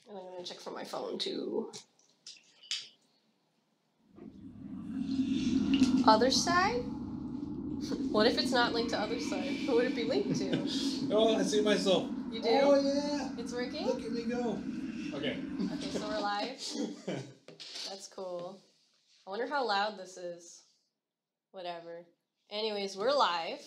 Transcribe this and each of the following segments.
And I'm going to check for my phone, too. OtherSide? What if it's not linked to OtherSide? Who would it be linked to? Oh, I see myself. You do? Oh, yeah. It's working? Look at me go. Okay. Okay, so we're live. That's cool. I wonder how loud this is. Whatever. Anyways, we're live.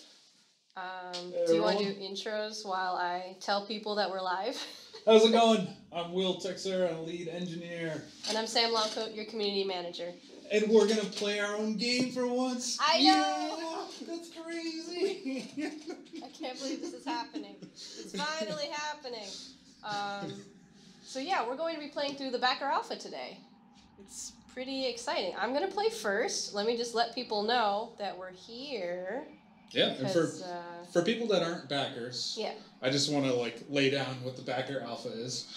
Do you want to do intros while I tell people that we're live? How's it going? I'm Will Texer, I'm lead engineer. And I'm Sam Longcoat, your community manager. And we're going to play our own game for once. I know! Yeah, that's crazy. I can't believe this is happening. It's finally happening. So yeah, we're going to be playing through the Backer Alpha today. It's pretty exciting. I'm going to play first. Let me just let people know that we're here. Yeah, and for people that aren't backers, yeah. I just want to lay down what the Backer Alpha is.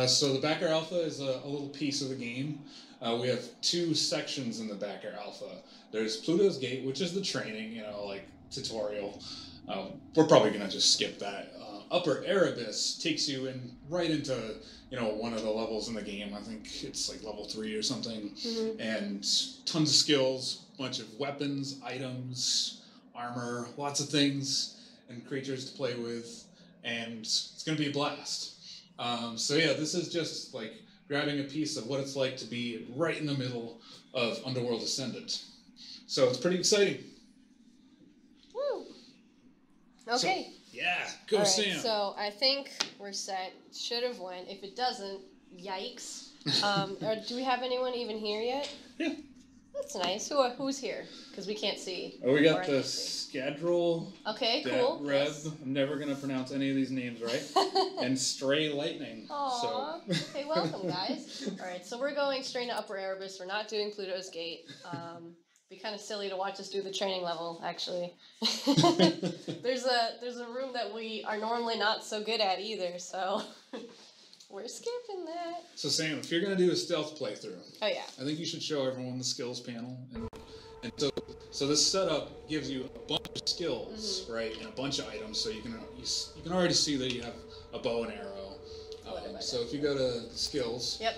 So the Backer Alpha is a little piece of the game. We have two sections in the Backer Alpha. There's Pluto's Gate, which is the training, tutorial. We're probably going to just skip that. Upper Erebus takes you right into, one of the levels in the game. I think it's level 3 or something. Mm-hmm. And tons of skills, bunch of weapons, items, armor, lots of things and creatures to play with. And it's going to be a blast. So yeah, this is just grabbing a piece of what it's like to be right in the middle of Underworld Ascendant. So it's pretty exciting. Woo! Okay. So, yeah, go Sam. So I think we're set. Should have went. If it doesn't, yikes. Do we have anyone even here yet? Yeah. That's nice. Who's here? Because we can't see. Oh, we got the Scadril. Okay, cool. Rev. Yes. I'm never going to pronounce any of these names right. And Stray Lightning. Aww. So. Okay, welcome, guys. All right, so we're going straight to Upper Erebus. We're not doing Pluto's Gate. Be kind of silly to watch us do the training level, actually. There's a room that we are normally not so good at either, so we're skipping that. So Sam, if you're going to do a stealth playthrough, oh yeah, I think you should show everyone the skills panel. And so this setup gives you a bunch of skills, mm-hmm. right, and a bunch of items. So you can already see that you have a bow and arrow. So if you go to skills, yep.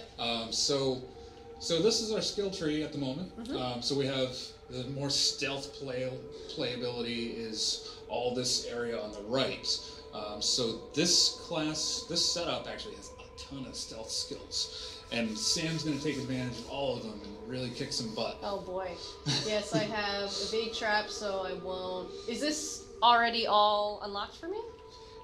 So this is our skill tree at the moment. Mm-hmm. So we have the more stealth playability is all this area on the right. So this setup actually has a ton of stealth skills. And Sam's going to take advantage of all of them and really kick some butt. Oh boy. Yes, I have evade trap, so I won't. Is this already all unlocked for me?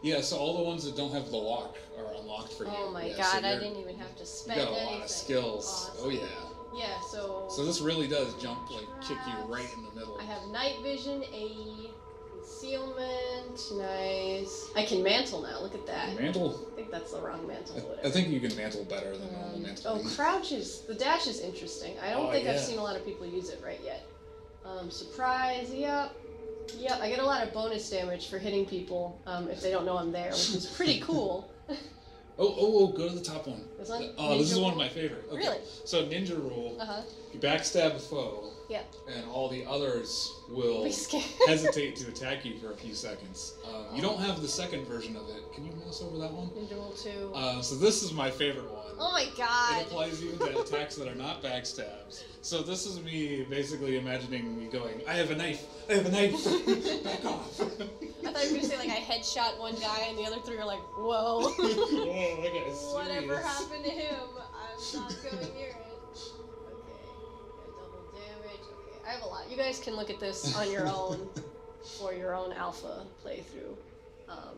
Yeah, so all the ones that don't have the lock are unlocked for you. Oh my god, I didn't even have to spend anything. You got a lot of skills. Awesome. Oh yeah. Yeah, so... So this really does kick you right in the middle. I have night vision, concealment, nice. I can mantle now, look at that. Mantle? I think that's the wrong mantle. I think you can mantle better than normal mantle. Oh, the dash is interesting. I don't think I've seen a lot of people use it right yet. Surprise, yep. Yep, I get a lot of bonus damage for hitting people if they don't know I'm there, which is pretty cool. Oh, go to the top one. This one? This is one of my favorite. Okay. Really? So ninja rule, you backstab a foe, and all the others will hesitate to attack you for a few seconds. You don't have the second version of it. Can you mouse over that one? Ninja rule 2. So this is my favorite one. Oh my god! It applies even to attacks that are not backstabs. So this is me basically imagining me going, I have a knife! Back off! I thought you were going to say, I headshot one guy and the other 3 are like, whoa. Whoa, that guy's serious. Whatever happened to him, I'm not going near it. Okay, double damage. Okay, I have a lot. You guys can look at this on your own for your own alpha playthrough. How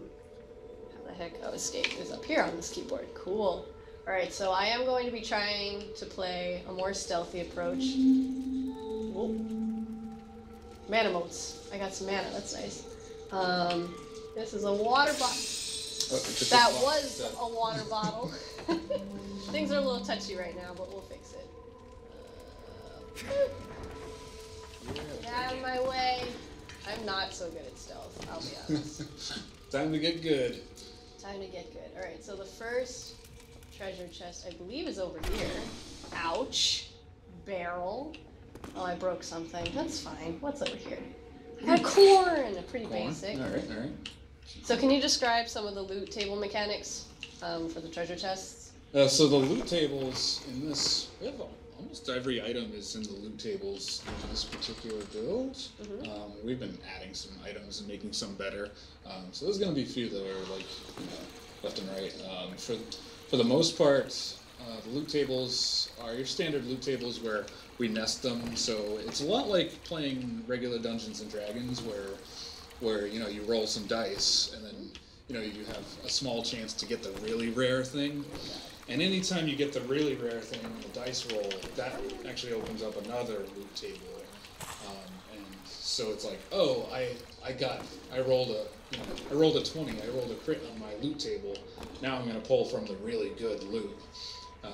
the heck? Oh, escape is up here on this keyboard. Cool. Alright, so I am going to be trying to play a more stealthy approach. Whoa. Mana motes. I got some mana, that's nice. This is a water bottle. That was a water bottle. Things are a little touchy right now, but we'll fix it. Get out of my way. I'm not so good at stealth, I'll be honest. Time to get good. Time to get good. Alright, so the first treasure chest, I believe, is over here. Ouch. Barrel. Oh, I broke something. That's fine. What's over here? I got corn! Pretty basic. Alright. So can you describe some of the loot table mechanics for the treasure chests? So the loot tables in this, we have almost every item is in the loot tables in this particular build. We've been adding some items and making some better. So there's going to be a few that are like left and right. For the most part, the loot tables are your standard loot tables where we nest them. So it's a lot like playing regular Dungeons and Dragons where you roll some dice and then you have a small chance to get the really rare thing. And anytime you get the really rare thing on the dice roll, that actually opens up another loot table. And so it's like, oh, I rolled a 20, I rolled a crit on my loot table. Now I'm going to pull from the really good loot.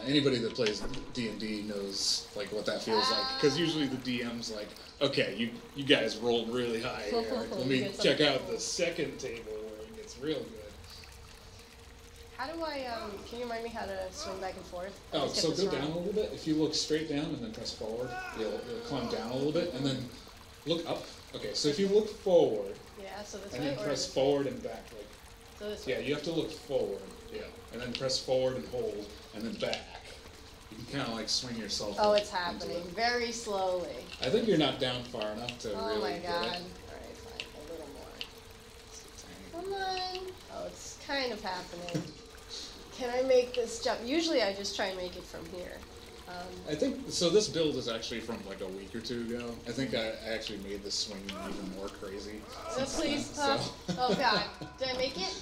Anybody that plays D&D knows like what that feels like, because usually the DM's like, okay, you guys rolled really high here. Let me check out the second table where it gets real good. How do I, can you remind me how to swing back and forth? Oh, so go down a little bit. If you look straight down and then press forward, you'll climb down a little bit, and then look up. Okay, so if you look forward, so this and way, then press forward and back, like, so this way. Yeah, you have to look forward, and then press forward and hold, and then back. You can kind of like swing yourself. Oh, it's happening very slowly. I think you're not down far enough to Oh really my get god. it. Alright, fine. A little more. Come on. Oh, it's kind of happening. Can I make this jump? Usually I just try and make it from here. I think, so this build is actually from like a week or two ago. I think I actually made this swing even more crazy. Please. So. Oh god. Did I make it?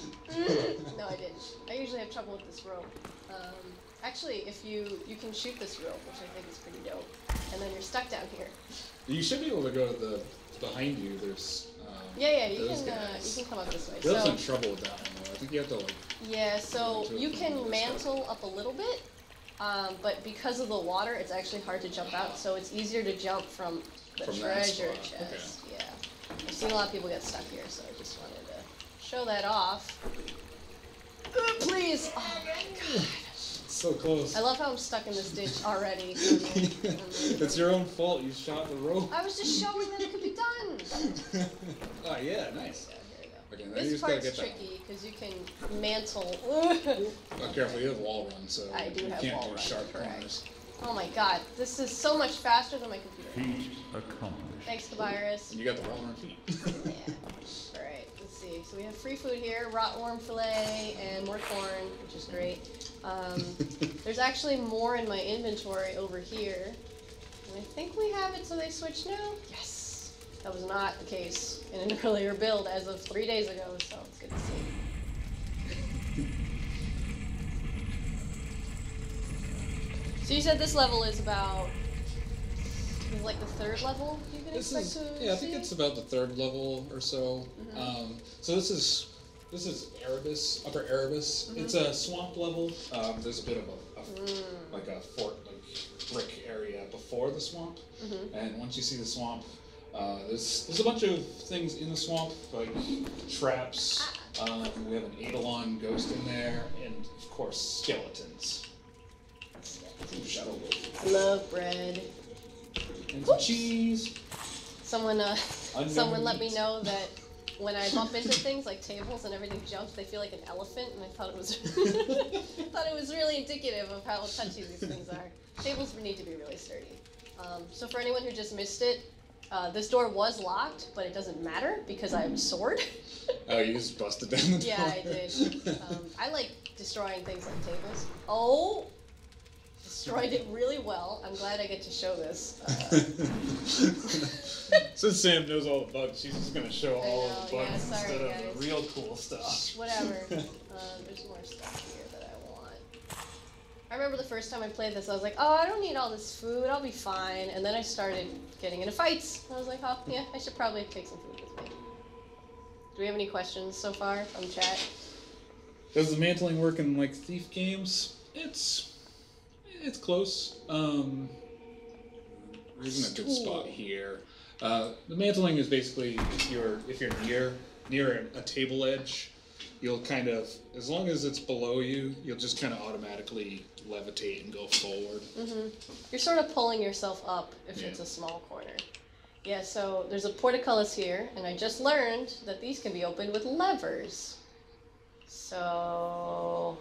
No, I didn't. I usually have trouble with this rope. Actually, if you can shoot this rope, which I think is pretty dope, and then you're stuck down here. You should be able to go to the behind you. There's you can come up this way. Bill's in trouble with that one though. I think you have to like. Yeah, so you can mantle up a little bit, but because of the water, it's actually hard to jump out. So it's easier to jump from the treasure chest. Okay. Yeah, I've seen a lot of people get stuck here, so I just wanted to show that off. Please. Oh my god. So close. I love how I'm stuck in this ditch already. It's your own fault. You shot the rope. I was just showing that it could be done. Oh yeah, nice. Yeah, here we go. Okay, this part's tricky because you can mantle. Oh, careful! You have wall run, so I do you have can't wall do run. sharp Correct. corners. Oh my god, this is so much faster than my computer. Feat accomplished. Thanks, Tobias. And you got the wall run feet. Yeah. Alright, let's see. So we have free food here, rotworm fillet, and more corn, which is great. There's actually more in my inventory over here. And I think we have it so they switch now? Yes! That was not the case in an earlier build as of 3 days ago, so it's good to see. So you said this level is about... is like the third level you can expect to see? I think it's about the third level or so. So this is Erebus, Upper Erebus. It's a swamp level. There's a bit of a fort, like brick area before the swamp. And once you see the swamp, there's a bunch of things in the swamp, like traps. We have an Eidolon ghost in there, and of course skeletons. Shadow Wolf. I love bread. And some cheese. Someone let me know that when I bump into things like tables and everything jumps, they feel like an elephant, and I thought it was really indicative of how touchy these things are. Tables need to be really sturdy. So for anyone who just missed it, this door was locked, but it doesn't matter because I have a sword. Oh, you just busted down the door? Yeah, I did. I like destroying things like tables. Oh! Destroyed it really well. I'm glad I get to show this. Since Sam knows all the bugs, she's just going to show all of the bugs sorry, instead guys. of the real cool stuff. Whatever. There's more stuff here that I want. I remember the first time I played this, I was like, oh, I don't need all this food. I'll be fine. And then I started getting into fights. I was like, oh, yeah, I should probably take some food with me. Do we have any questions so far from chat? Does the mantling work in like Thief games? It's close. There isn't a good spot here. The mantling is basically if you're near a table edge, you'll kind of, as long as it's below you, you'll just kind of automatically levitate and go forward. You're sort of pulling yourself up if it's a small corner. Yeah, so there's a portcullis here, and I just learned that these can be opened with levers. So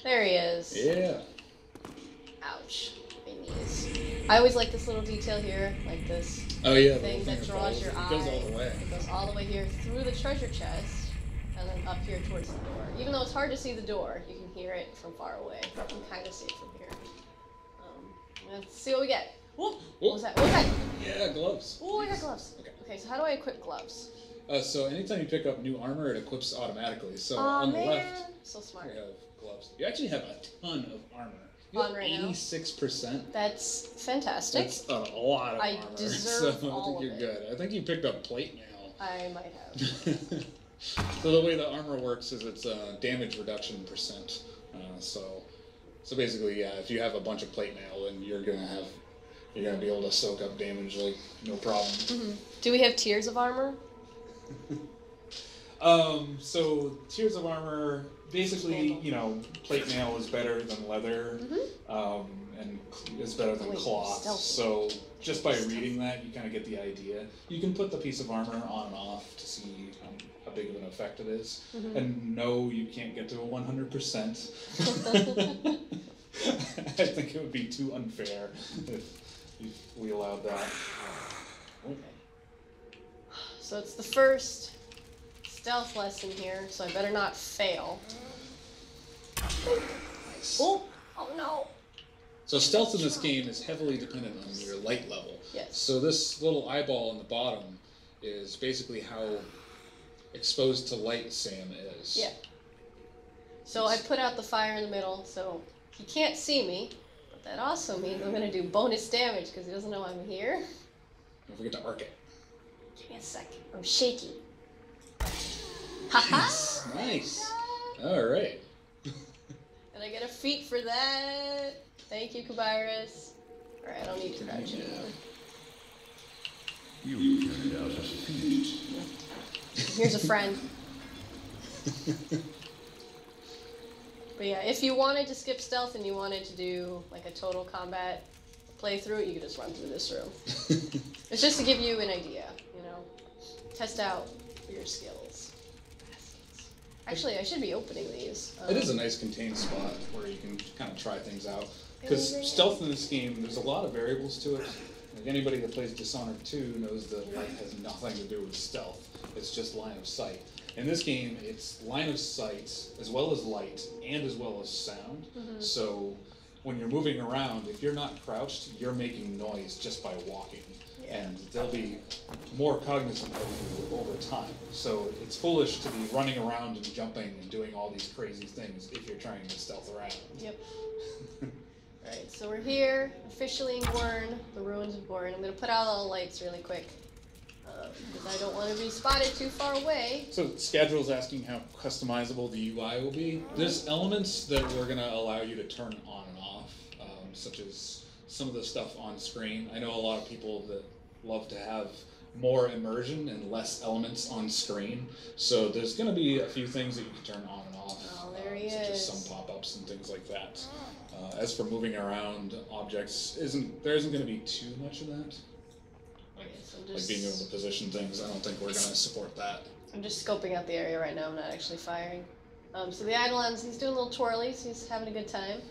There he is. Yeah. Ouch. My knees. I always like this little detail here, like this thing that draws your eye. It goes all the way. It goes all the way here through the treasure chest, and then up here towards the door. Even though it's hard to see the door, you can hear it from far away. You can kind of see it from here. Let's see what we get. Whoop! What was that? What was that? Yeah, gloves. Oh, I got gloves. Okay, so how do I equip gloves? So anytime you pick up new armor, it equips automatically. So on the left, so smart. we have gloves. You actually have a ton of armor. You On have right 86%. That's fantastic. That's a lot of armor. I deserve so all I think of you're it. good. I think you picked up plate mail. I might have. So the way the armor works is it's damage reduction percent. So basically, yeah, if you have a bunch of plate mail, then you're gonna be able to soak up damage like no problem. Mm-hmm. Do we have tiers of armor? So tiers of armor, basically, plate mail is better than leather, and is better than cloth. Stealthy. So just by reading that, you kind of get the idea. You can put the piece of armor on and off to see how big of an effect it is. And no, you can't get to a 100%. I think it would be too unfair if we allowed that. Okay. So it's the first stealth lesson here, so I better not fail. Nice. Oh no! So stealth in this game is heavily dependent on your light level. Yes. So this little eyeball in the bottom is basically how exposed to light Sam is. Yeah. So I put out the fire in the middle, so he can't see me. But that also means I'm going to do bonus damage because he doesn't know I'm here. Don't forget to arc it. Give me a second. I'm shaky. Haha! Nice. All right. And I get a feat for that. Thank you, Kabyrus. Alright, I don't need to crouch anymore. You turned out as a fiend. Here's a friend. But yeah, if you wanted to skip stealth and you wanted to do like a total combat playthrough, you could just run through this room. It's just to give you an idea, test out your skills. Actually, I should be opening these. It is a nice contained spot where you can kind of try things out. Because stealth in this game, there's a lot of variables to it. Like anybody that plays Dishonored 2 knows that light has nothing to do with stealth. It's just line of sight. In this game, it's line of sight as well as light and as well as sound. So when you're moving around, if you're not crouched, you're making noise just by walking. And they'll be more cognizant of you over time. So it's foolish to be running around and jumping and doing all these crazy things if you're trying to stealth around. Yep. Alright, so we're here, officially in Gwern, the ruins of Gwern. I'm going to put out all the lights really quick, because I don't want to be spotted too far away. So Schedul's asking how customizable the UI will be. There's elements that we're going to allow you to turn on and off, such as some of the stuff on screen. I know a lot of people that love to have more immersion and less elements on screen. So there's going to be a few things that you can turn on and off, Oh, there he such is. as some pop-ups and things like that. As for moving around objects, there isn't going to be too much of that. Okay, so Like being able to position things, I don't think we're going to support that. I'm just scoping out the area right now, I'm not actually firing. So the Eidolon's, he's doing little twirlies, he's having a good time.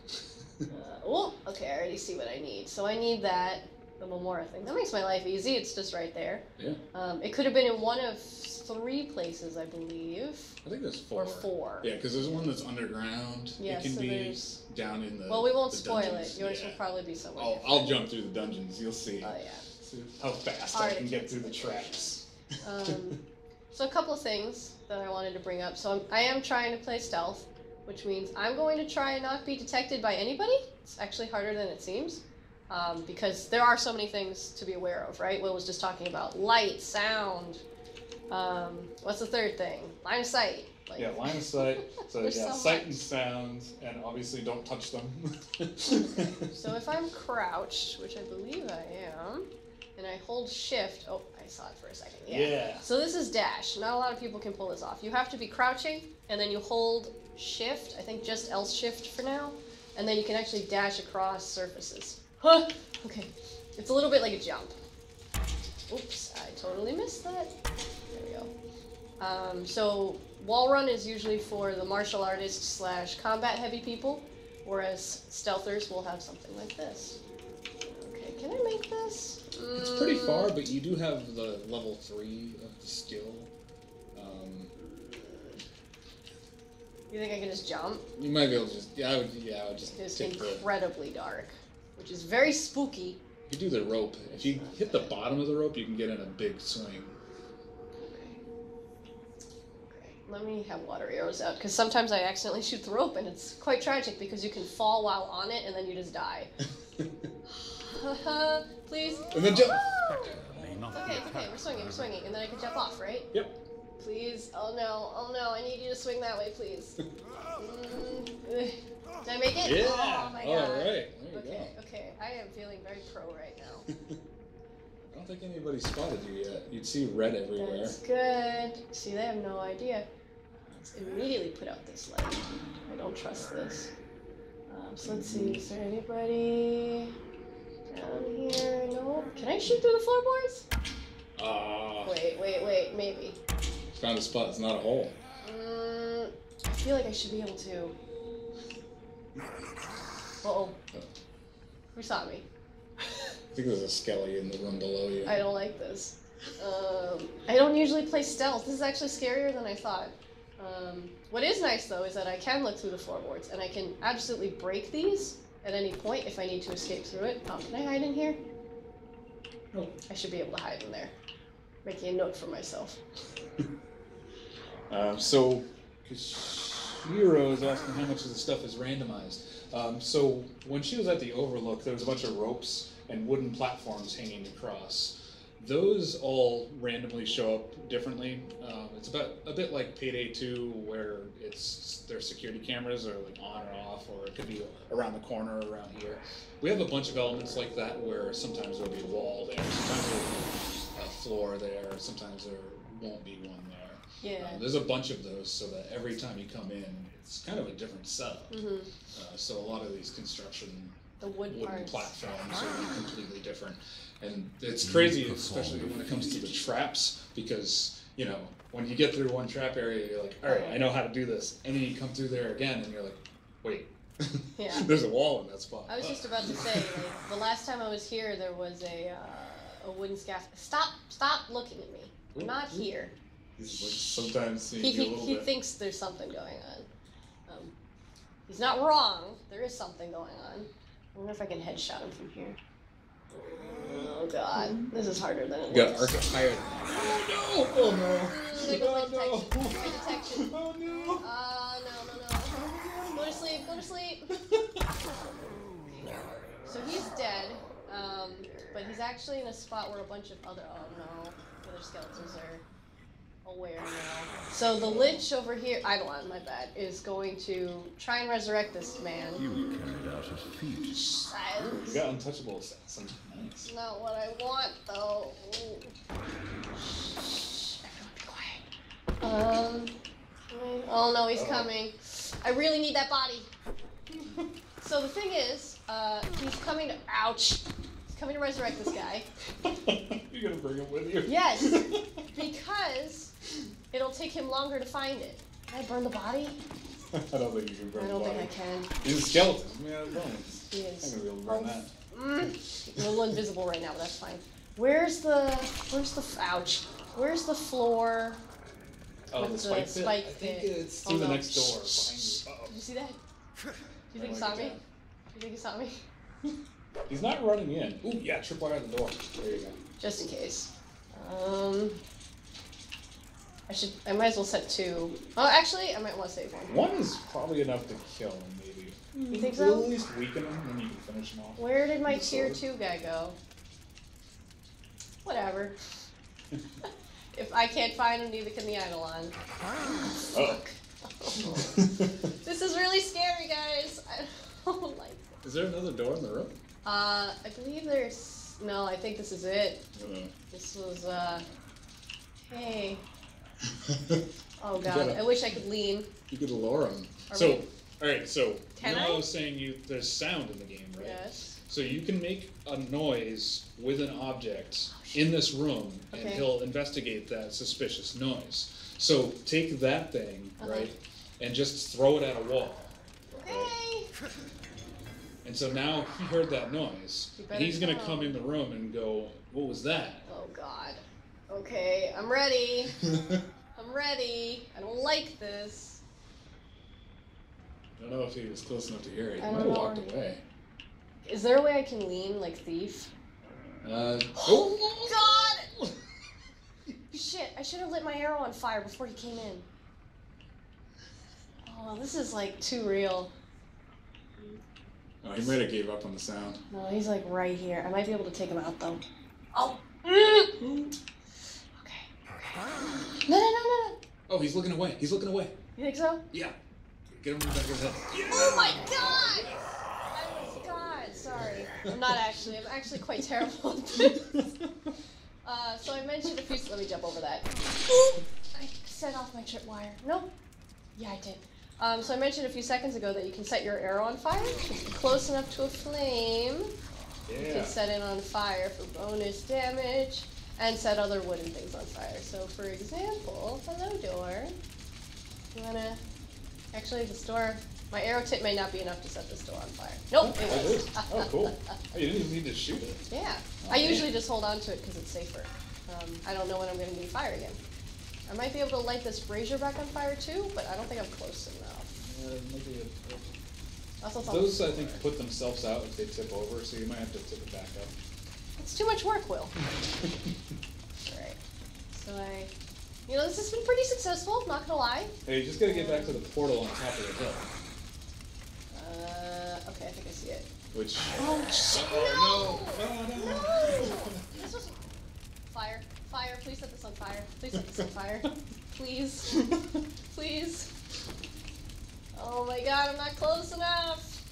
Okay, I already see what I need. So I need that, the Memora thing. That makes my life easy, it's just right there. Yeah. It could have been in one of 3 places, I believe. I think there's 4. Or 4. Yeah, because there's one that's underground. Yeah, it can so be there's... down in the Well, we won't the spoil dungeons. it. Yours Yeah. will probably be somewhere. Oh, I'll jump through the dungeons. You'll see. Oh, yeah. See how fast I Alright. can get through the tracks. So a couple of things that I wanted to bring up. So I am trying to play stealth, which means I'm going to try and not be detected by anybody. It's actually harder than it seems, because there are so many things to be aware of, right? Will was just talking about light, sound. What's the third thing? Line of sight. Like, Yeah, line of sight. So There's yeah, so sight much. and sound, and obviously don't touch them. So if I'm crouched, which I believe I am, and I hold shift, oh, I saw it for a second. Yeah. So this is dash. Not a lot of people can pull this off. You have to be crouching, and then you hold shift, I think just L shift for now, and then you can actually dash across surfaces. Huh! Okay. It's a little bit like a jump. Oops, I totally missed that. There we go. So wall run is usually for the martial artists / combat heavy people, whereas stealthers will have something like this. Okay, can I make this? It's pretty far, but you do have the level 3 of the skill. You think I can just jump? You might be able to just... I would just It's take incredibly dark, which is very spooky. You do the rope. If you hit the bottom of the rope, you can get in a big swing. Okay, let me have water arrows out, because sometimes I accidentally shoot the rope, and it's quite tragic, because you can fall while on it, and then you just die. Please. And then jump! Okay, we're swinging, and then I can jump off, right? Yep. Please, oh no, I need you to swing that way, please. Did I make it? Yeah! Oh my god. Alright, there you go. Okay, I am feeling very pro right now. I don't think anybody spotted you yet. You'd see red everywhere. That's good. See, they have no idea. Let's immediately put out this light. I don't trust this. So let's see, is there anybody down here? No? Can I shoot through the floorboards? Wait, maybe. Found a spot, it's not a hole. I feel like I should be able to. Uh-oh. Who saw me? I think there's a skelly in the room below you. I don't like this. I don't usually play stealth. This is actually scarier than I thought. What is nice, though, is that I can look through the floorboards, and I can absolutely break these at any point if I need to escape through it. Oh, can I hide in here? Oh. I should be able to hide in there. Making a note for myself. So, Shiro is asking how much of the stuff is randomized. So, when she was at the Overlook, there was a bunch of ropes and wooden platforms hanging across. Those all randomly show up differently. It's a bit like Payday 2, where their security cameras are like on or off, or it could be around the corner or around here. We have a bunch of elements like that where sometimes there'll be a wall there, sometimes there'll be a floor there, sometimes there won't be one there. Yeah. There's a bunch of those, so that every time you come in, it's kind of a different setup. Mm-hmm. So a lot of these construction wooden platforms are completely different. And it's crazy, especially when it comes to the traps, because, you know, when you get through one trap area, you're like, all right, I know how to do this. And then you come through there again, and you're like, wait, yeah. There's a wall in that spot. I was just about to say, like, the last time I was here, there was a wooden scaffold. Stop looking at me. I'm not here. Sometimes he thinks there's something going on. He's not wrong. There is something going on. I wonder if I can headshot him from here. Oh god, this is harder than it looks. You got Arthur hired. Oh no! There goes my detection. Oh no! No. Go to sleep. So he's dead, but he's actually in a spot where a bunch of other skeletons are aware now. So the Lich over here, Eidolon, my bad, is going to try and resurrect this man. You carried out his feat. Silence. You got Untouchable Assassin. Nice. Not what I want, though. Shh. Everyone be quiet. Oh no, he's coming. I really need that body. So the thing is, he's coming to, ouch. He's coming to resurrect this guy. You're gonna bring him with you? Yes, because it'll take him longer to find it. Can I burn the body? I don't think you can burn the body. I don't think I can. He's a skeleton. I mean, I don't know. He is. I'm gonna be able to burn that. A little invisible right now, but that's fine. Where's the ouch? Where's the floor? Oh, the spike pit? I think it's through the next door behind you. Did you see that? Do you think he saw me? Do you think he saw me? He's not running in. Ooh, yeah, tripwire the door. There you go. Just in case. I might as well set 2. Oh, actually, I might want to save 1. 1 is probably enough to kill him, maybe. You think so? At least weaken him, then you can finish him off. Where did my tier 2 guy go? Whatever. If I can't find him, neither can the Eidolon. Fuck. This is really scary, guys. I don't like it. Is there another door in the room? I believe there's... No, I think this is it. This was, Hey. Oh god, I wish I could lean. You could lower him. Alright, so... Can I was saying there's sound in the game, right? Yes. So you can make a noise with an object in this room, and Okay. he'll investigate that suspicious noise. So take that thing, right, and just throw it at a wall. Okay. And so now he heard that noise. And he's going to come in the room and go, what was that? Oh, God. Okay, I'm ready. I'm ready. I don't like this. I don't know if he was close enough to hear it. He I might don't have know. walked away. Is there a way I can lean like Thief? Oh, God! Shit, I should have lit my arrow on fire before he came in. Oh, this is like too real. Oh, he might have gave up on the sound. No, he's like right here. I might be able to take him out though. Oh! Okay. No. Oh, he's looking away. He's looking away. You think so? Yeah. Get him in the back of his head. Yeah. Oh my God! Sorry. I'm actually quite terrible at this. So I mentioned a few, let me jump over that. I set off my tripwire. Nope. Yeah, I did. So I mentioned a few seconds ago that you can set your arrow on fire. If you're close enough to a flame, you can set it on fire for bonus damage and set other wooden things on fire. So for example, hello door. You wanna, actually this door, my arrow tip may not be enough to set this door on fire. Nope, it was. Oh, cool. Oh, you didn't even need to shoot it. Yeah. I usually just hold on to it because it's safer. I don't know when I'm going to need fire again. I might be able to light this brazier back on fire too, but I don't think I'm close enough. Maybe Those, I think, put themselves out if they tip over, so you might have to tip it back up. it's too much work, Will. Alright. So this has been pretty successful, not gonna lie. Hey, you just gotta get back to the portal on top of the hill. Okay, I think I see it. Which... Oh, shit, no! This was... Fire, please set this on fire. Please set this on fire. Please. Please. Oh my God, I'm not close enough.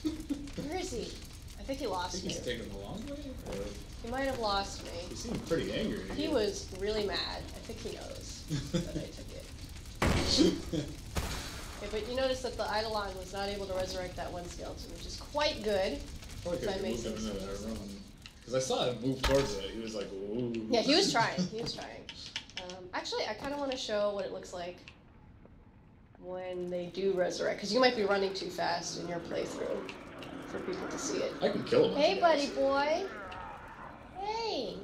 Where is he? I think he lost me. He's taking the long way? Or... He might have lost me. He seemed pretty angry. He was really mad. I think he knows that I took it. Okay, but you notice that the Eidolon was not able to resurrect that one skeleton, which is quite good. Probably could have moved him into that room. Because I saw him move towards it. He was like, ooh. Yeah, he was trying. Actually, I kind of want to show what it looks like when they do resurrect, because you might be running too fast in your playthrough for people to see it. I can kill him. Hey, buddy boy. Hey.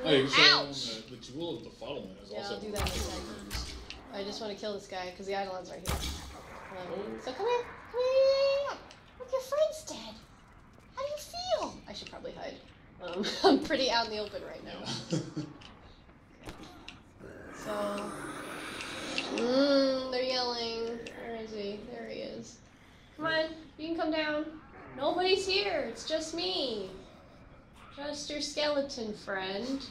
Oh, you can Ouch. show him the jewel of the following is Yeah, also. I'll do that in a second. I just want to kill this guy because the Eidolon's right here. So come here. Yeah. Look, your friend's dead. How do you feel? I should probably hide. I'm pretty out in the open right now. So, they're yelling. Where is he? There he is. Come on, you can come down. Nobody's here. It's just me. Just your skeleton friend.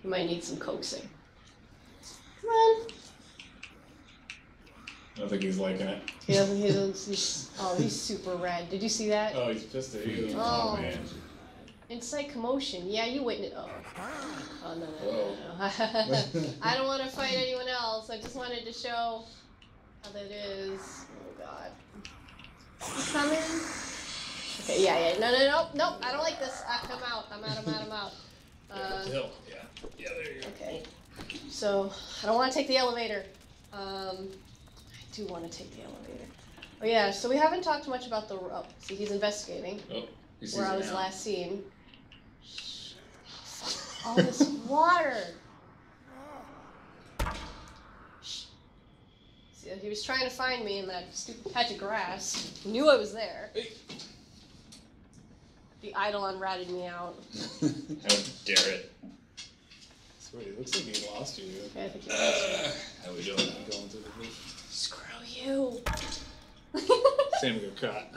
You might need some coaxing. Come on. I don't think he's liking it. He doesn't, he's super red. Did you see that? Oh, he's pissed at you. Oh. Man. Incite commotion. Yeah, you witnessed. Oh, no. I don't want to fight anyone else. I just wanted to show how that is. Oh, God. He's coming. Okay, yeah. Nope. I don't like this. I'm out. I'm out. Hill. Yeah, there you go. Okay. So, I don't want to take the elevator. I do want to take the elevator. Oh, yeah, so we haven't talked much about the... Oh, see, he's investigating. Oh, he sees where I it was now. last seen. All this water. See, he was trying to find me in that stupid patch of grass. He knew I was there. Hey. The Eidolon ratted me out. How dare it. Sweet, it looks like he lost you. Okay, I think he lost me. How we doing? Going through the roof. Screw you. Sam got caught.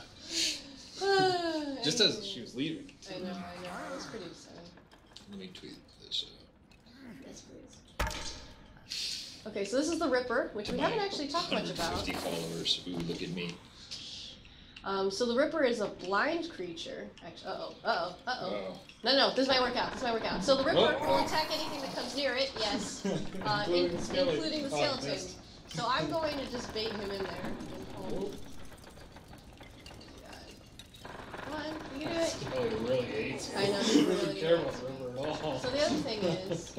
Just as she was leaving. I know. It was pretty sad. Let me tweet this. Yes, please. Okay, so this is the Ripper, which we haven't actually talked much about. 50 followers. Ooh, look at me. So the Ripper is a blind creature. Actually, uh-oh. Oh. No, this might work out. So the Ripper will attack anything that comes near it, yes. Including the skeleton. So I'm going to just bait him in there. Oh. Come on, you can do it. Oh, he really hates you. I know, he really doesn't care about the river at all. So the other thing is,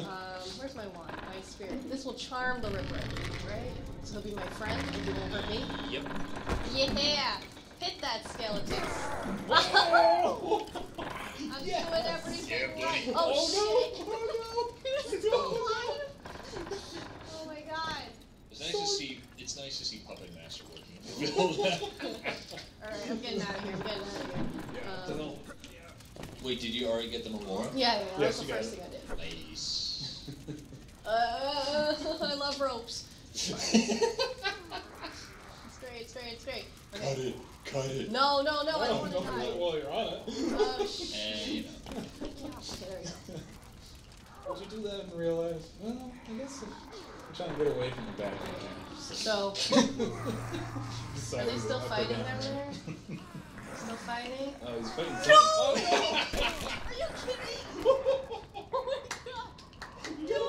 Where's my wand? My spirit. This will charm the Ripper, right? So he'll be my friend and he won't hurt me? Yep. Yeah! Hit that skeleton! Whoa! I'm doing everything right. Oh, Oh, shit! no! Oh, He was still alive! Oh my god. It's nice to see Puppet Master working. Alright, I'm getting out of here. Wait, did you already get the Memora? Yeah, that Yes, was the first thing I did. Nice. I love ropes. It's great. Okay. Cut it. No, I don't want to die. While you're on it. Oh, shit. And Okay, there we go. Would you do that in real life? Well, I guess I'm trying to get away from the bad guy. So, are they still fighting down there? Still fighting? Oh, he's fighting. No! Oh, Are you kidding? Oh my god! No!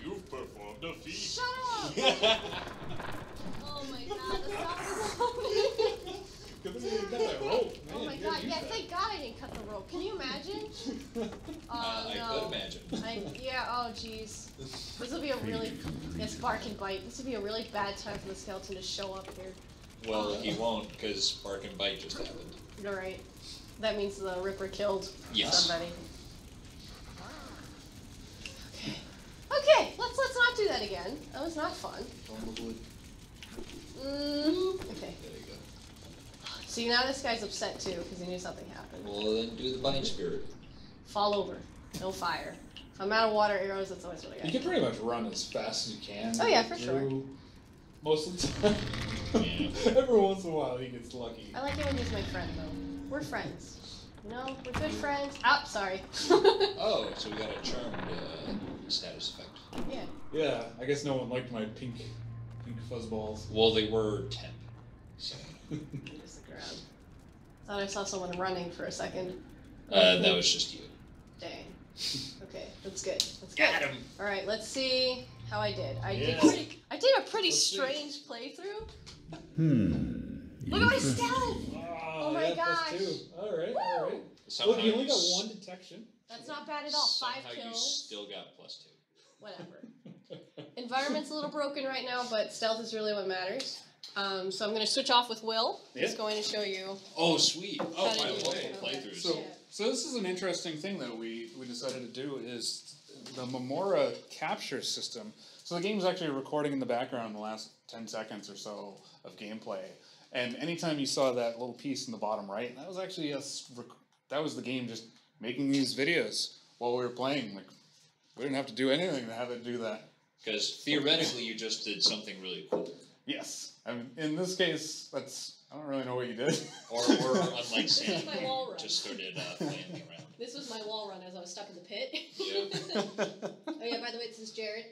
you've performed a feat. Shut up! Oh my god, that's not funny. Good thing you got that rope, man. Oh my You god, gotta use yeah, that. thank god I didn't cut the rope. Can you imagine? Oh I no. could imagine. Yeah, oh jeez. This will be a really, yes, bark and bite. This would be a really bad time for the skeleton to show up here. Well, he won't, because Spark and Bite just happened. You're right. That means the Ripper killed Yes. somebody. Okay, let's not do that again. That was not fun. Okay. Okay. There you go. See, now this guy's upset too because he knew something happened. Well, then do the Bind Spirit. Fall over. No fire. If I'm out of water arrows, that's always what I got. You can pretty much run as fast as you can. Oh, yeah, for sure. Most of the time. Yeah. Every once in a while he gets lucky. I like it when he's my friend though. We're friends. You know, we're good friends. Ah, sorry. Oh, so we got a charmed status effect. Yeah. Yeah, I guess no one liked my pink fuzzballs. Well, they were temp. So. Use the ground. Thought I saw someone running for a second. That was just you. Dang. Okay, that's good. That's good. Got him. All right, let's see how I did. I did a pretty Let's see. strange playthrough. Look at my Interesting. stealth. Oh my yeah, gosh. +2. All right. Somehow Look, you only got one detection. That's not bad at all. 5 Somehow you kills. still got +2. Whatever. Environment's a little broken right now, but stealth is really what matters. So I'm going to switch off with Will. He's Yeah. going to show you. Oh, sweet. Oh, How to my do local it. playthroughs. So this is an interesting thing that we decided to do is the Memora capture system. So the game's actually recording in the background the last 10 seconds or so of gameplay. And anytime you saw that little piece in the bottom right, that was actually us. That was the game just making these videos while we were playing. Like we didn't have to do anything to have it do that. Because theoretically, you just did something really cool. Yes. I mean, in this case, I don't really know what you did. Or unlike Sam, my wall run. just started flanking around. This was my wall run as I was stuck in the pit. Yeah. Oh yeah, by the way, this is Jared,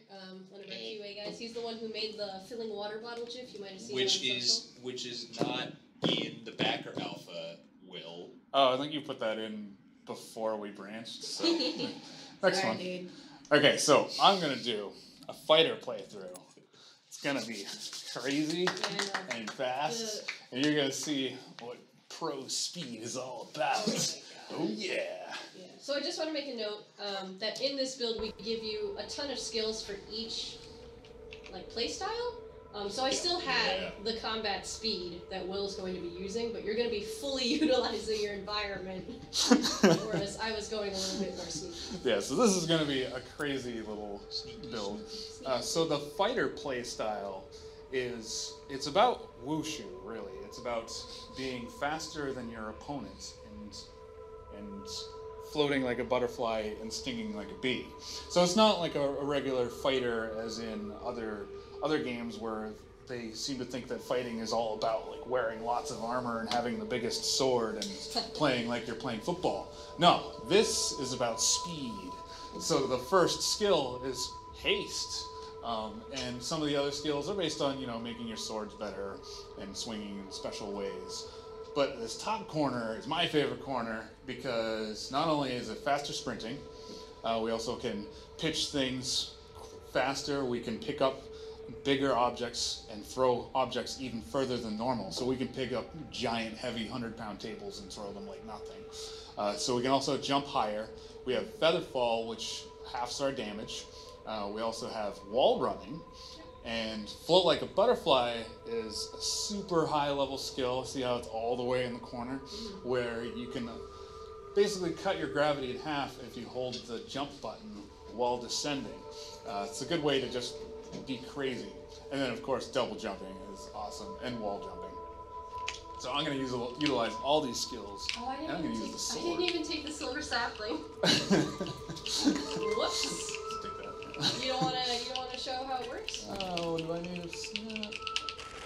one of our QA guys. He's the one who made the filling water bottle gif. You might have seen Which it on social. which is not in the backer alpha, Will. Oh, I think you put that in before we branched. So next Sorry, one. dude. Okay, so I'm gonna do a fighter playthrough. It's gonna be crazy Yeah, I know. and fast, and you're gonna see what pro speed is all about. Oh yeah. Yeah. So I just want to make a note that in this build we give you a ton of skills for each like play style. So I still had the combat speed that Will's going to be using, but you're going to be fully utilizing your environment, whereas I was going a little bit more sneaky. Yeah, so this is gonna be a crazy little build. So the fighter play style it's about wushu, really. It's about being faster than your opponent and floating like a butterfly and stinging like a bee. So it's not like a regular fighter as in other games where they seem to think that fighting is all about like wearing lots of armor and having the biggest sword and playing like you're playing football. No, this is about speed. So the first skill is haste. And some of the other skills are based on, making your swords better and swinging in special ways. But this top corner is my favorite corner because not only is it faster sprinting, we also can pitch things faster. We can pick up bigger objects and throw objects even further than normal. So we can pick up giant, heavy 100-pound tables and throw them like nothing. So we can also jump higher. We have feather fall, which half-star damage. We also have wall running. And float like a butterfly is a super high-level skill. See how it's all the way in the corner? Where you can basically cut your gravity in half if you hold the jump button while descending. It's a good way to just be crazy. And then, of course, double jumping is awesome, and wall jumping. So I'm going to utilize all these skills. Oh, I and I'm going to use the I sword. didn't even take the silver sapling. Whoops. You don't wanna show how it works? Oh, do I need a snap?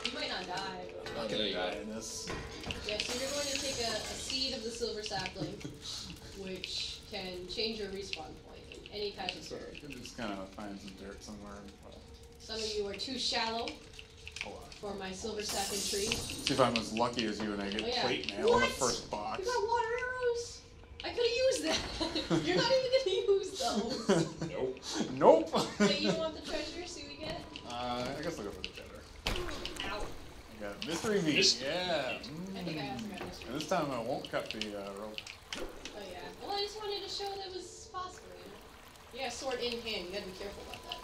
You might not die. I'm not going to die in this. Yeah, so you're going to take a seed of the silver sapling, which can change your respawn point in any type of So dirt. I can just kind of find some dirt somewhere. Some of you are too shallow for my silver sapling tree. See if I'm as lucky as you and I get plate mail in the first box. You got water arrows? I could have used that. You're not even going to use those. Nope. Nope. Wait, you want the treasure? See what we get? I guess I'll go for the cheddar. Ow. I got mystery meat. Yeah. I think I also got mystery. And this time I won't cut the rope. Oh yeah. Well, I just wanted to show that it was possible, you know? Yeah, sword in hand. You gotta be careful about that.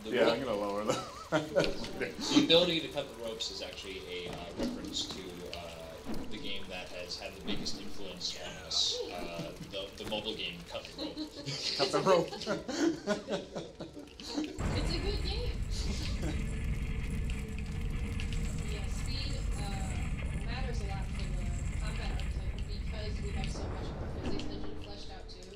Yeah, I'm gonna lower the. The ability to cut the ropes is actually a reference to the game that has had the biggest influence on us. The mobile game Cut the Rope. Cut the rope. It's a good game. Yeah, speed matters a lot for the combat archetype because we have so much of our physics engine fleshed out too.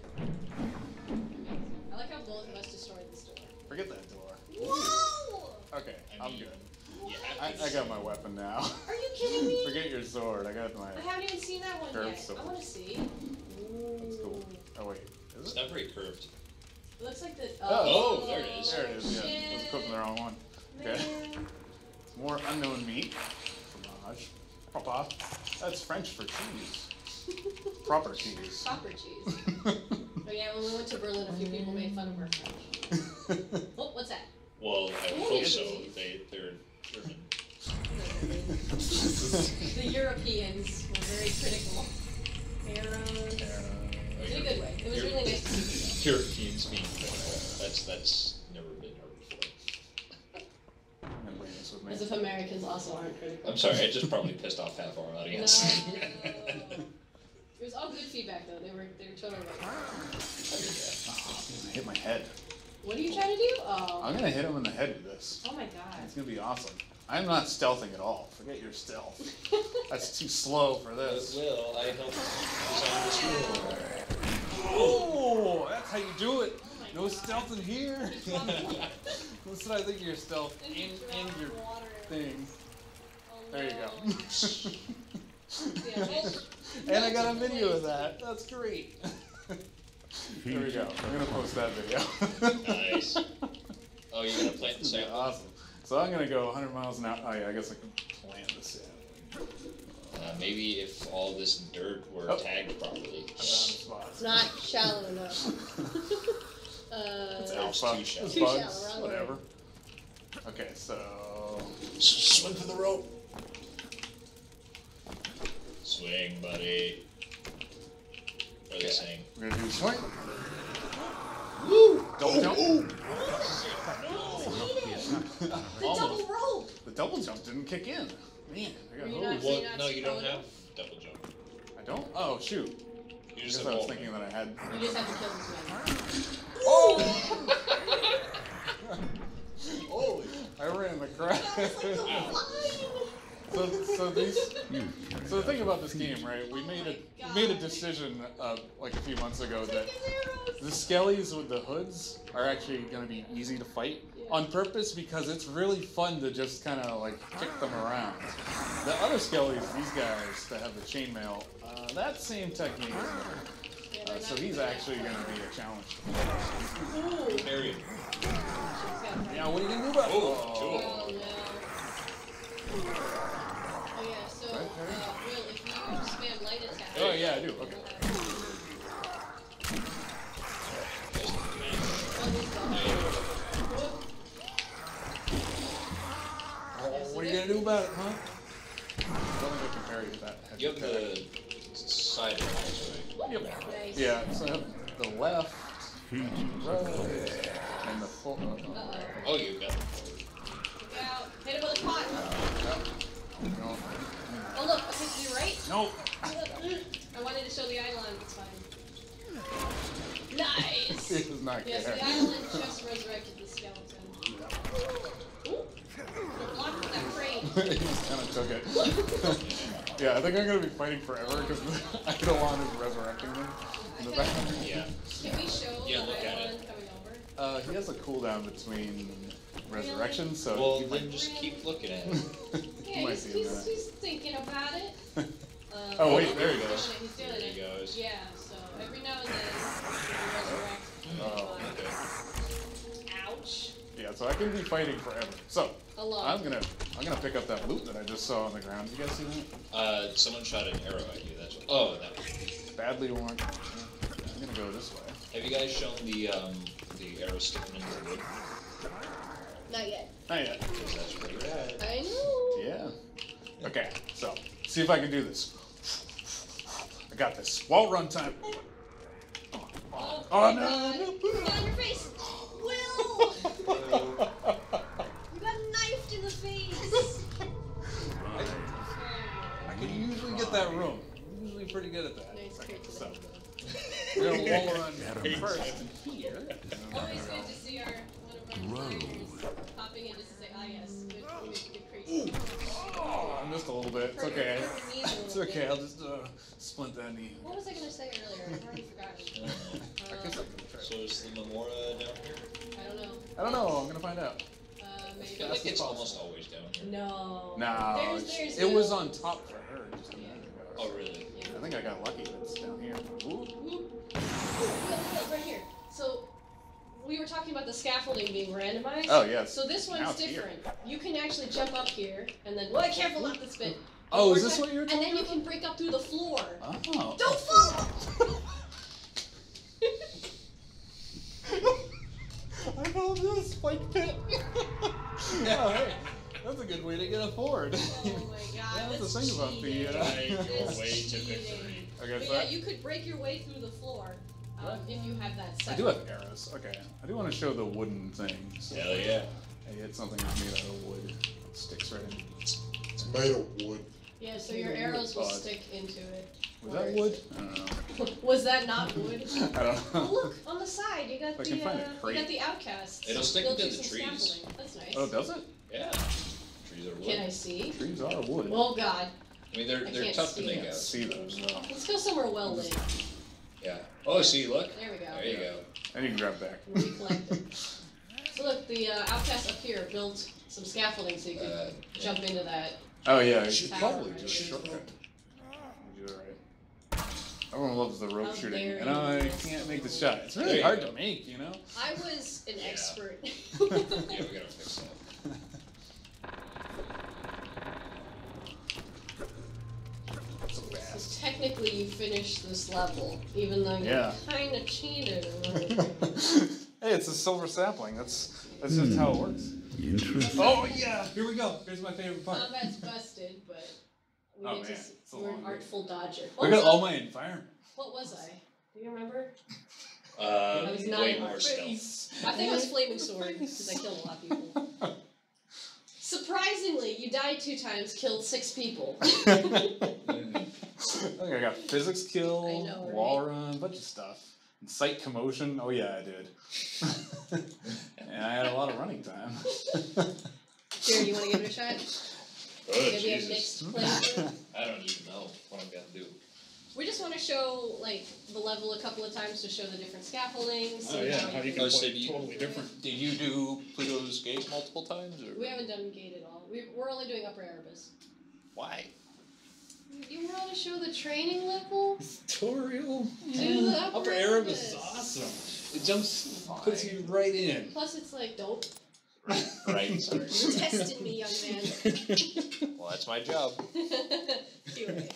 Amazing. I like how both of us destroyed this door. Forget that door. Whoa! Okay, I'm good. Yeah, I got my weapon now. Are you kidding me? Forget your sword. I got my. I haven't even seen that one Curved yet. sword. I want to see. That's cool. Oh wait, is it's it? not very curved. It looks like the. Oh, there it is. There it is. Yeah, shit. I was cooking the wrong one. Okay. Man. More unknown meat. Fromage. Papa. That's French for cheese. Proper cheese. Proper cheese. Oh yeah, when we went to Berlin, a few people made fun of our French. Oh, what's that? Well, I would hope so. They're German. The Europeans were very critical. Arrows. In a good way. It was really nice to see. Europeans being critical. That's never been heard before. I'm gonna bring this with me. As if Americans also aren't critical. I'm sorry, I just probably pissed off half our audience. No. It was all good feedback though. They were totally right. Oh, I'm gonna hit my head. What are you trying to do? Oh. I'm gonna hit him in the head with this. Oh my god. It's gonna be awesome. I'm not stealthing at all. Forget your stealth. That's too slow for this. Well, I helped design this world. Oh, that's how you do it. Oh my No God. stealth in here. That's what I think of your stealth And in drop your water. thing. Oh, There you no. go. Yeah, well, And I got a multiple video of ways. that. That's great. There we go. I'm gonna post that video. Nice. Oh, you're gonna plant the This is sample? awesome. So I'm gonna go 100 miles an hour. Oh yeah, I guess I can plant the sand. Maybe if all this dirt were Oh. tagged properly. I'm out of spots. It's not shallow enough. It's It's alpha. too shallow. It's Too bugs, shallow, wrong whatever. Okay, so Swing for the rope. Swing, buddy. What are they saying? we're gonna do swing. Woo! Double jump. The double rope! The double jump didn't kick in. Man, I got Were you hosed. not- Well, you're not no, you don't scrolling have double jump. I don't? Oh, shoot. You I just guess have I was wall. thinking that I had. You just have to kill this man. Oh! Holy! I ran the crap. So the thing about this game, right? We made a decision like a few months ago that the skellies with the hoods are actually going to be easy to fight on purpose because it's really fun to just kind of like kick them around. The other skellies, these guys that have the chainmail, that same technique. So he's actually going to be a challenge. Period. Yeah, what are you going to do about it? Oh no. Oh yeah, so, Will, if you spam light attack... Oh yeah, I do, okay. What are you going to do about it, huh? I don't think I can parry that. You have the side of it, right? Yep. Nice. Yeah, so I have the left, right, and the full. Oh, you got it. Look out. Hit him with a pot. No. Oh, look. Okay, to your right. Nope. I wanted to show the island. It's fine. Nice. He does not Yes, care. the island just resurrected the skeleton. Ooh. You're blocked with that crane. He just kind of took it. Yeah, I think I'm going to be fighting forever because I don't want him resurrecting them in the back. Yeah. Can we show Yeah, the look at island coming over? He has a cooldown between resurrections, so Well, he then might, just keep looking at it. he might be in that. He's thinking about it. Oh, wait, there he goes. He's doing There it. he goes. Yeah, so every now and then he'll resurrect. Oh, Okay. Ouch. Yeah, so I can be fighting forever. So Alone. I'm gonna pick up that loot that I just saw on the ground. You guys see that? Someone shot an arrow at you. That's what. Oh, that one. Badly worn. I'm gonna go this way. Have you guys shown the arrow sticking into the wood? Not yet. Not yet. Because that's pretty rad. I know. Yeah. Okay, so see if I can do this. I got this. Wall run time. Oh, Oh, my no. God. Get on your face. Will! You got knifed in the face. I can usually get that room. I'm usually pretty good at that. Nice Okay, kick. so we're gonna wall run first here. Always good to see one of our players popping in just to say, ah yes, good crazy. Oh, I missed a little bit. It's okay. Hurt your knees a It's little okay. bit. I'll just splint that knee. What was I gonna say earlier? I've already forgotten. I guess I can try. So is the Memora down here? I don't know. I don't know. I'm gonna find out. I Maybe. feel like it's almost always down here. No. No, There's it was no- on top for her just a minute ago. Oh, really? Yeah. I think I got lucky that it's down here. Ooh. Look, right here. So, we were talking about the scaffolding being randomized. Oh, yes. So this Now one's it's here. different. You can actually jump up here, and then, well, careful not this bit. Oh, One is more this time, what you were And talking then you can break up through the floor. Oh. Don't fall! I call this spike pit. Oh, hey, that's a good way to get a Ford. Oh my god, That's that's the thing about the, cheating. That's way to cheating. victory. Okay, But so yeah, you could break your way through the floor if you have that set. I do have arrows. Okay, I do want to show the wooden thing. So Hell yeah. I hit something that's made out of wood. It sticks right in. It's made of wood. Yeah, so your arrows will Odd. stick into it. Was that wood? I don't know. Was that not wood? I don't Oh, know. look, on the side, you got I can find a you crate. got the outcasts. It'll stick Built into you the some trees. scaffolding. That's nice. Oh, does it? Yeah. Trees are wood. Can I see? Trees are wood. Oh god. I mean, they're I they're can't tough to see make it. out. See those. No. Let's go somewhere well lit. Yeah. Oh, see, look. There we go. There you go. And you can grab back. Recollected. So look, the outcast up here built some scaffolding so you could jump into that. Oh yeah, you should Tower. probably do a shortcut. You do it right. Everyone loves the rope How shooting, dare and I you. can't make the shot. It's There really you hard go. to make, you know. I was an expert. Yeah, we gotta fix that. So So fast. technically you finished this level, even though you Yeah. kinda cheated. Hey, it's a silver sapling. That's just how it works. Interesting. Oh yeah, here we go. Here's my favorite part. Combat's busted, but we Oh, get to man, see it's a you're an long artful dodger. Look at all my environment. What was I? Do you remember? Uh, was not way in more our stealth. I think it was Flaming Sword, because I killed a lot of people. Surprisingly, you died 2 times, killed 6 people. I think I got physics kill, I know, right? wall run, bunch of stuff. And sight commotion. Oh yeah, I did. And I had a lot of running time. Here, you want to give it a shot? Oh, Maybe a Jesus. mixed playthrough? I don't even know what I'm gonna do. We just want to show, like, the level a couple of times to show the different scaffoldings. Oh yeah, how you can- can Oh, so play do you- totally different. Did you do Pluto's Gate multiple times, or We haven't done gate at all. We're only doing Upper Erebus. why? You want to show the training level? Tutorial. Do the Upper Erebus is Erebus. awesome. It jumps, puts you right in. Plus, it's like, don't. Right. Sorry. You're testing me, young man. Well, that's my job. Q&A.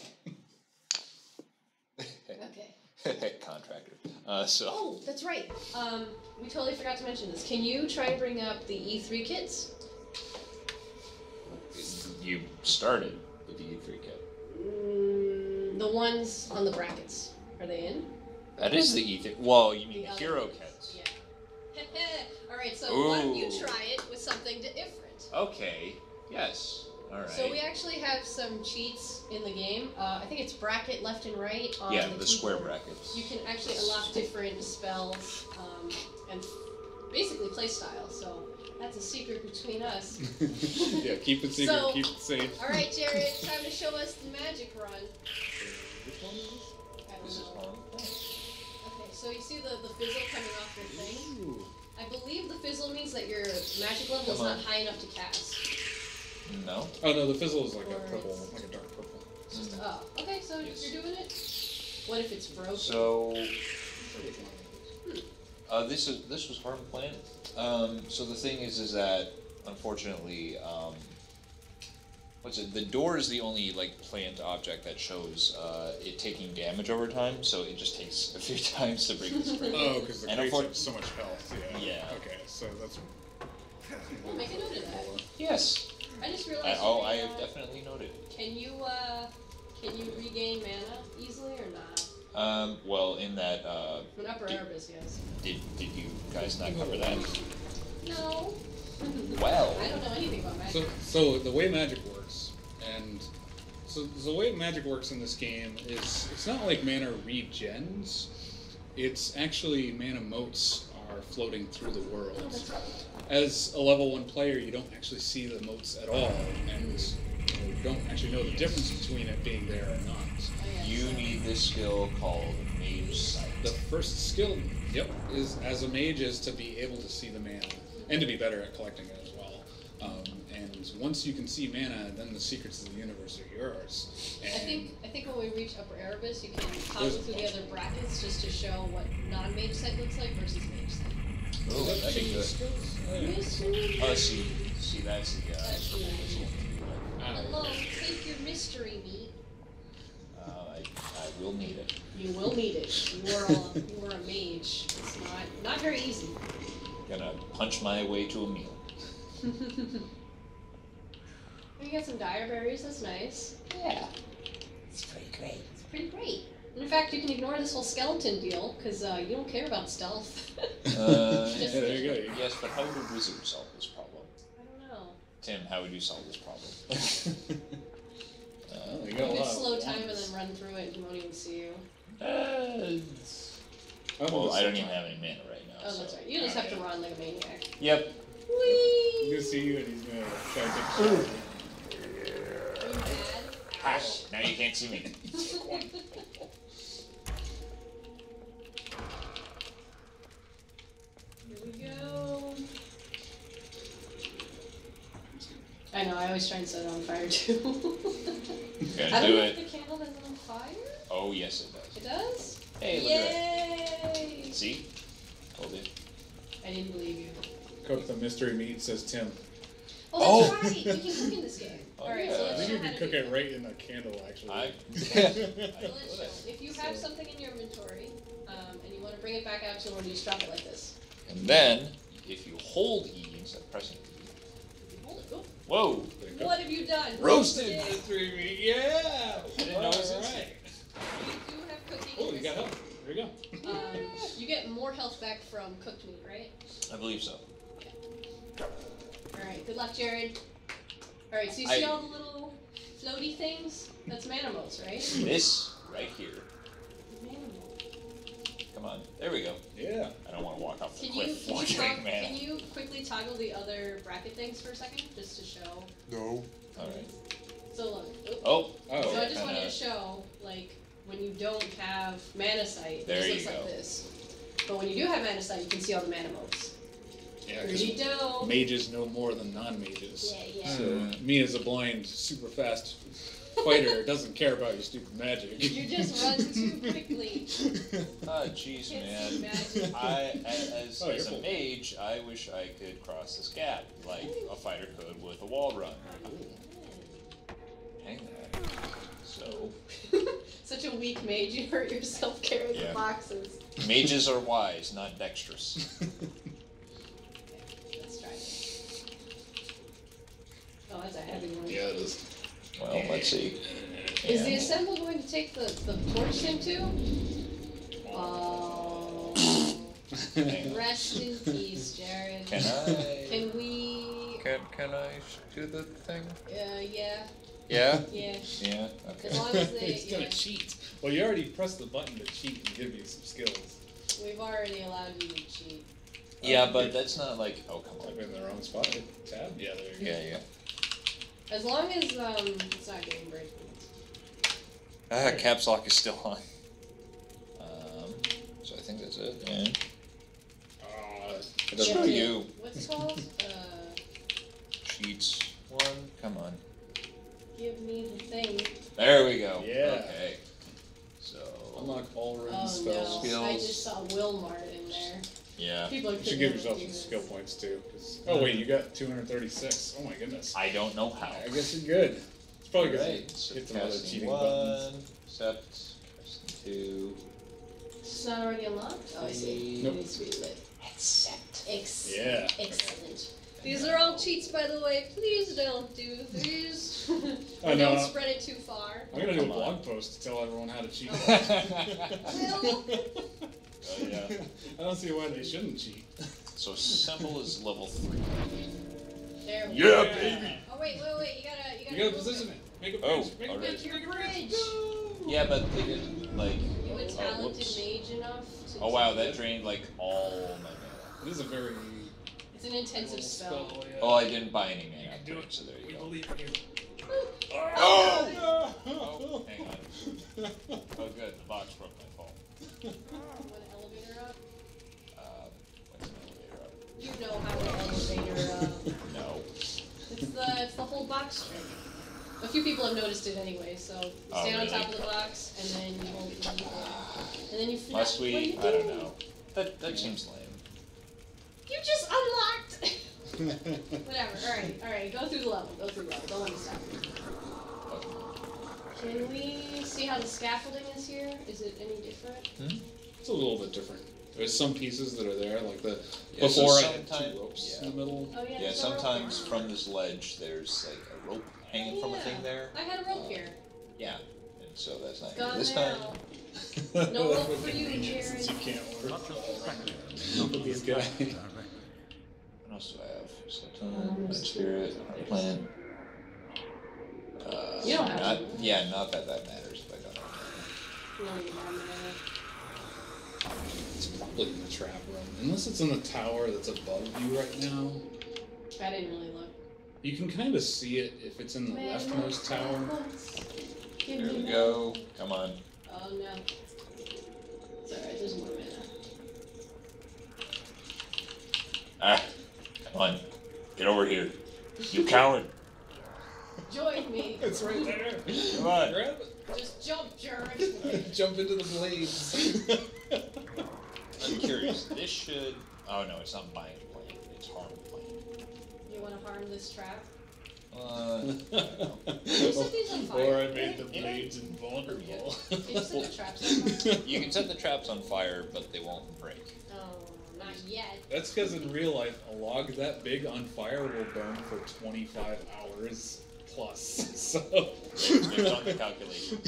Okay. Contractor. So. Oh, that's right. We totally forgot to mention this. Can you try and bring up the E3 kits? You started with the E3 kit. The ones on the brackets. Are they in? That is the ether. Well, you mean the other hero ones. kits. Yeah. Alright, so why don't you try it with something different? Okay. Yes. Alright. So we actually have some cheats in the game. I think it's bracket left and right on the square keyboard. brackets. You can actually unlock different spells and basically play style. So that's a secret between us. Yeah, keep it secret, So- keep it safe. Alright, Jared, time to show us the magic run. Which one is this? I don't This is know. harm. Okay, so you see the fizzle coming off your thing? Ooh. I believe the fizzle means that your magic level is Come not on. high enough to cast. No. Oh no, the fizzle is like a Or purple, it's- like a dark purple. Oh, okay, so Yes. you're doing it? What if it's broken? So, this was harm plant. So the thing is that unfortunately, the door is the only like plant object that shows it taking damage over time. So it just takes a few times to break this crate. Oh, because the And crates unfor- have so much health. Yeah. Yeah. Okay, so that's. Well, make a note of that. Yes. I just realized. I have definitely noted. Can you regain mana easily or not? Well, in that, In Upper Erebus, yes. did you guys not cover that? No. Well. I don't know anything about magic. So the way magic works, and so the way magic works in this game is it's not like mana regens. It's actually mana motes are floating through the world. Oh, that's right. As a level 1 player, you don't actually see the motes at all, and you don't actually know the difference between it being there or not. Oh, yeah, You so- need this skill called Mage Sight. The first skill, is as a mage is to be able to see the mana and to be better at collecting it as well. And once you can see mana, then the secrets of the universe are yours. And I think when we reach Upper Erebus, you can toggle through the other brackets just to show what non-mage sight looks like versus mage sight. Oh, that'd be good. skills? Mystery. Oh, see, that's the, That's the- Ah, Hello, take your mystery meat. I will need it. You will need it. You are a mage. It's not very easy. Gonna punch my way to a meal. You got some dire berries. That's nice. Yeah. It's pretty great. It's pretty great. In fact, you can ignore this whole skeleton deal because you don't care about stealth. yeah, there you go. Yes, but how would a wizard solve this problem? I don't know. Tim, how would you solve this problem? You You got a could lot of slow time and ones. then run through it and he won't even see you. Well, I don't even have any mana right now. Oh, that's so- right. You just have to Okay. run like a maniac. Yep. He's Whee! gonna see you and he's gonna try to take a shot. Are you mad? Hush! Now you can't see me. Here we go. I know, I always try and set it on fire too. I Gonna don't do know it. if the candle doesn't on fire. Oh, yes, it does. It does? Hey, look at Yay! that. See? Told you. I didn't believe you. Cook the mystery meat, says Tim. Oh, that's right! You can cook in this game. Oh, Alright, yeah. so I let's think show you how can to cook do it that. right in the candle, actually. So let's show. If you have something in your inventory, and you want to bring it back out to when you just drop it like this. And then, if you hold E instead of pressing E. If you hold it. Oh, Whoa! what have you done? Roasted! Mystery meat, yeah! I didn't know it was Alright. You instant. do have cooking. Oh, in you this got help. There you go. You get more health back from cooked meat, right? I believe so. Alright, good luck, Jared. Alright, so you see I- all the little floaty things? That's mana motes, right? This right here. Mana mote. Come on. There we go. Yeah. I don't want to walk off the Can you, cliff can, while you getting mana. can you quickly toggle the other bracket things for a second? Just to show. No. Alright. So look. Oop. Oh! Oh. So I just wanted kinda- to show, like, when you don't have mana sight, There it you just looks go. like this. But when you do have mana sight, you can see all the mana modes. Yeah, Pretty 'cause dope. mages know more than non-mages. Yeah, yeah. So me as a blind, super fast fighter doesn't care about your stupid magic. You just run too quickly. Ah, jeez, Can't man. see magic. As Oh, you're a full. mage, I wish I could cross this gap like a fighter could with a wall run. Hang on. So, Such a weak mage, you hurt yourself carrying Yeah. the boxes. mages are wise, not dexterous. Let's try it. Oh, that's a heavy one. Yeah, it is. Well, let's see. Is the assemble going to take the torch thing too? Oh. Rest in peace, Jared. Can I? Can we? Can I do the thing? Yeah. Yeah. Yeah. Yeah. As Okay. long as they. It's gonna cheat. Well, you already pressed the button to cheat and give you some skills. We've already allowed you to cheat. Yeah, but that's not like. Oh, come I'm on. in the wrong spot. Tab? Yeah, there you go. Yeah. As long as it's not getting breaking. Caps lock is still on. So I think that's it. And It doesn't Screw Shit. you. What's it called? Cheats. One. Come on. Give me the thing. There we go. Yeah. Okay. So. unlock all rune Oh spells. no, I just saw Wilmart in there. Yeah. People are You should give yourself some skill points too. Oh wait, you got 236. Oh my goodness. I don't know how. I guess you're good. It's probably good. Right. So Hit some other casting cheating 1, buttons. accept, casting 2. It's not already unlocked? Oh, I see. Nope. It needs to be lit. Accept. Yeah. Excellent. These are all cheats, by the way. Please don't do these. I know. Don't spread it too far. I'm gonna do a Come on. blog post to tell everyone how to cheat. Will? Oh, yeah. I don't see why they shouldn't cheat. So symbol is level 3. There we Yeah, go. baby. Oh wait, you You gotta gotta position it. Make a Oh, bridge. Make a already. bridge. Make your bridge. Yeah, but they didn't like. You a talented whoops. mage enough to Oh wow, do that it. drained like all my mana. It is a very It's an intensive spell. yeah. Oh, I didn't buy any mana. Do it. So there you We go. believe in you. Oh! Oh, hang on. Oh, good. The box broke my fall. Want an elevator up? What's an elevator up? You know how an elevator up. No. It's the whole box trick. A few people have noticed it anyway, so you Oh, stand on really? top of the box and then you hold the lever. And then you flip. Must What are we? you I don't doing? know. That seems lame. You just unlocked! Whatever, alright, go through the level, don't let me stop you. Can we see how the scaffolding is here? Is it any different? It's a little bit different. There's some pieces that are there, like the Yeah, so before I had sometime- 2 ropes yeah. in the middle. Oh yeah, Yeah, there's a rope sometimes there. from this ledge there's like a rope hanging from a thing there. I had a rope here. Yeah. And so that's not It's here gone this now. time. No rope for you, Jared. Since you can't order with this guy. What else do I have? Skeleton, Red Spirit, Heart Plant. You don't have not, to. Yeah, not that matters if I don't have You don't even have mana. It's probably in the trap room. Unless it's in the tower that's above you right now. I didn't really look. You can kind of see it if it's in the leftmost tower. Give There me we that. go. Come on. Oh no. It's alright, there's more mana. Ah, come on. Get over here. You coward. Join me. It's right there. Come on. Grab it. Just jump, Jared. Jump into the blades. I'm curious. This should. Oh no, it's not bind plant. It's harm plant. You want to harm this trap? I don't know. You set these on fire. Or I made the blades invulnerable. Did you set the traps on fire? You can set the traps on fire, but they won't break. Oh, not yet. That's because in real life, a log that big on fire will burn for 25 hours plus. So. They've done the calculation.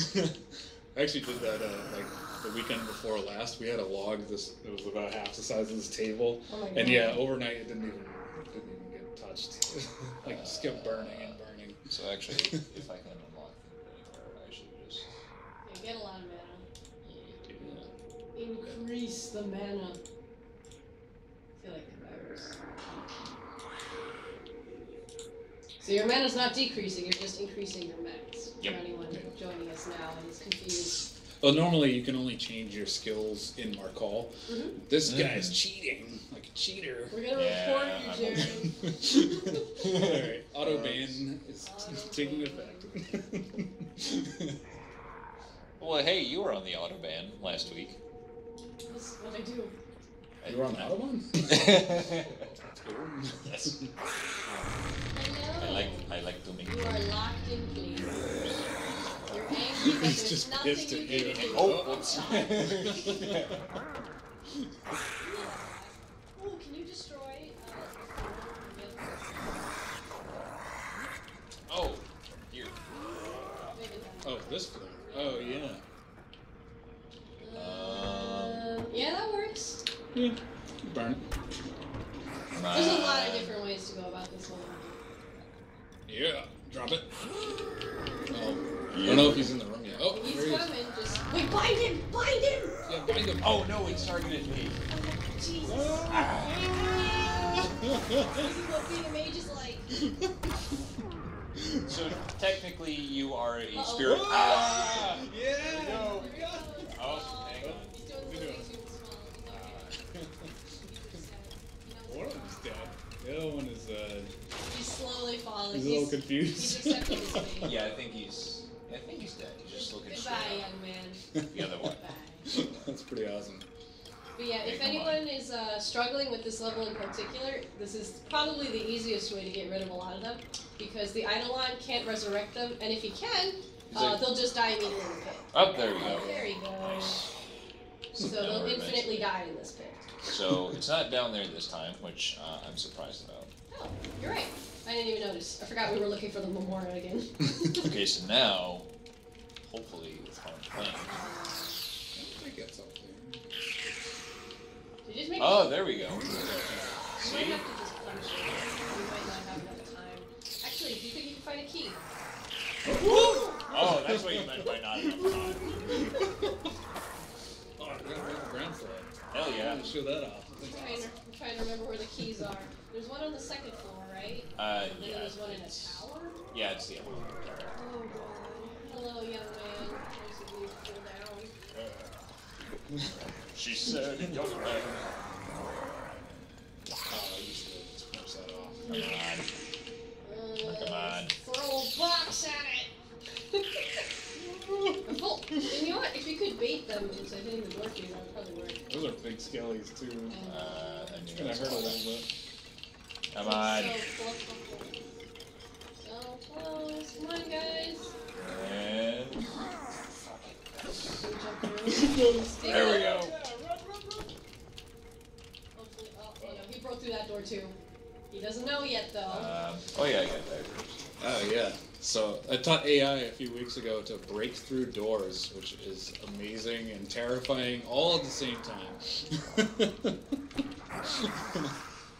I actually did that like the weekend before last. We had a log. It was about half the size of this table, Oh my god. and yeah, overnight it didn't even get touched. Like just kept burning and burning. So actually, if I can unlock them anywhere, I should just. Yeah, get a lot of mana. Increase the mana. I feel like the virus. So your mana's not decreasing, you're just increasing your max. Yep. For anyone joining us now and is confused. Well, normally you can only change your skills in Marcall. Mhm. This guy's cheating, like a cheater. We're gonna Yeah, report I'm you, Jared. Alright, auto ban is taking effect. Well, hey, you were on the autobahn last week. What's what I do? You were on the Autobahn? Yes. Hello. I like doing. You are locked in place. You're angry that He's there's just nothing pissed you at can you. do. Oh, whoops. Oh, can you destroy Oh, here. maybe not. Oh, this floor. Oh, yeah. Yeah, that works. Yeah. Burn it. There's a lot of different ways to go about this one. Yeah. Drop it. Oh. I don't know if he's in the room yet. Oh, He's there he is. coming. Just wait, bind him! Bind him! Yeah, bind him. Oh no, he's targeted me. Jesus. This is what being a mage is like. So technically, you are a Uh-oh. spirit. Yeah! No. Oh, Oh, hang on. he's doing What are you doing? something super small. One of them's dead. The other one is, He's slowly falling. he's a little confused. He's accepting his fate. Yeah, I think he's dead. He's just looking Goodbye, straight young man. up. The other one. Goodbye. That's pretty awesome. But yeah, if Come on. anyone is struggling with this level in particular, this is probably the easiest way to get rid of a lot of them, because the Eidolon can't resurrect them, and if he can, like- they'll just die immediately in the pit. Oh, there we go. There you go. Nice. So they'll infinitely die in this pit. So it's not down there this time, which I'm surprised about. Oh, you're right. I didn't even notice. I forgot we were looking for the memorial again. Okay, so now, hopefully, with how I'm playing. I get something. Did you just make Oh, there we go. You might See? have to just punch it. You might not have enough time. Actually, do you think you can find a key? Oh, that's what you meant by not enough time. Oh, I forgot to make the ground for it. Hell yeah. Show that off. I'm trying to remember where the keys are. There's one on the second floor, right? And then Yeah. there's one in a tower? Yeah, it's the other one. Oh god. Hello, young man. There's a leaf pull down. She said, young man. Oh, I used to just punch that off. Come on. Throw a box at it! Oh, and you know what? If you could bait them into hitting the door key, that would probably work. Those are big skellies, too. And It's gonna hurt a little bit. Come on. So close. Come on, guys. And There there we go. Hopefully, oh no, he broke through that door too. He doesn't know yet though. Oh yeah, I got that first. Oh, yeah. So, I taught AI a few weeks ago to break through doors, which is amazing and terrifying all at the same time.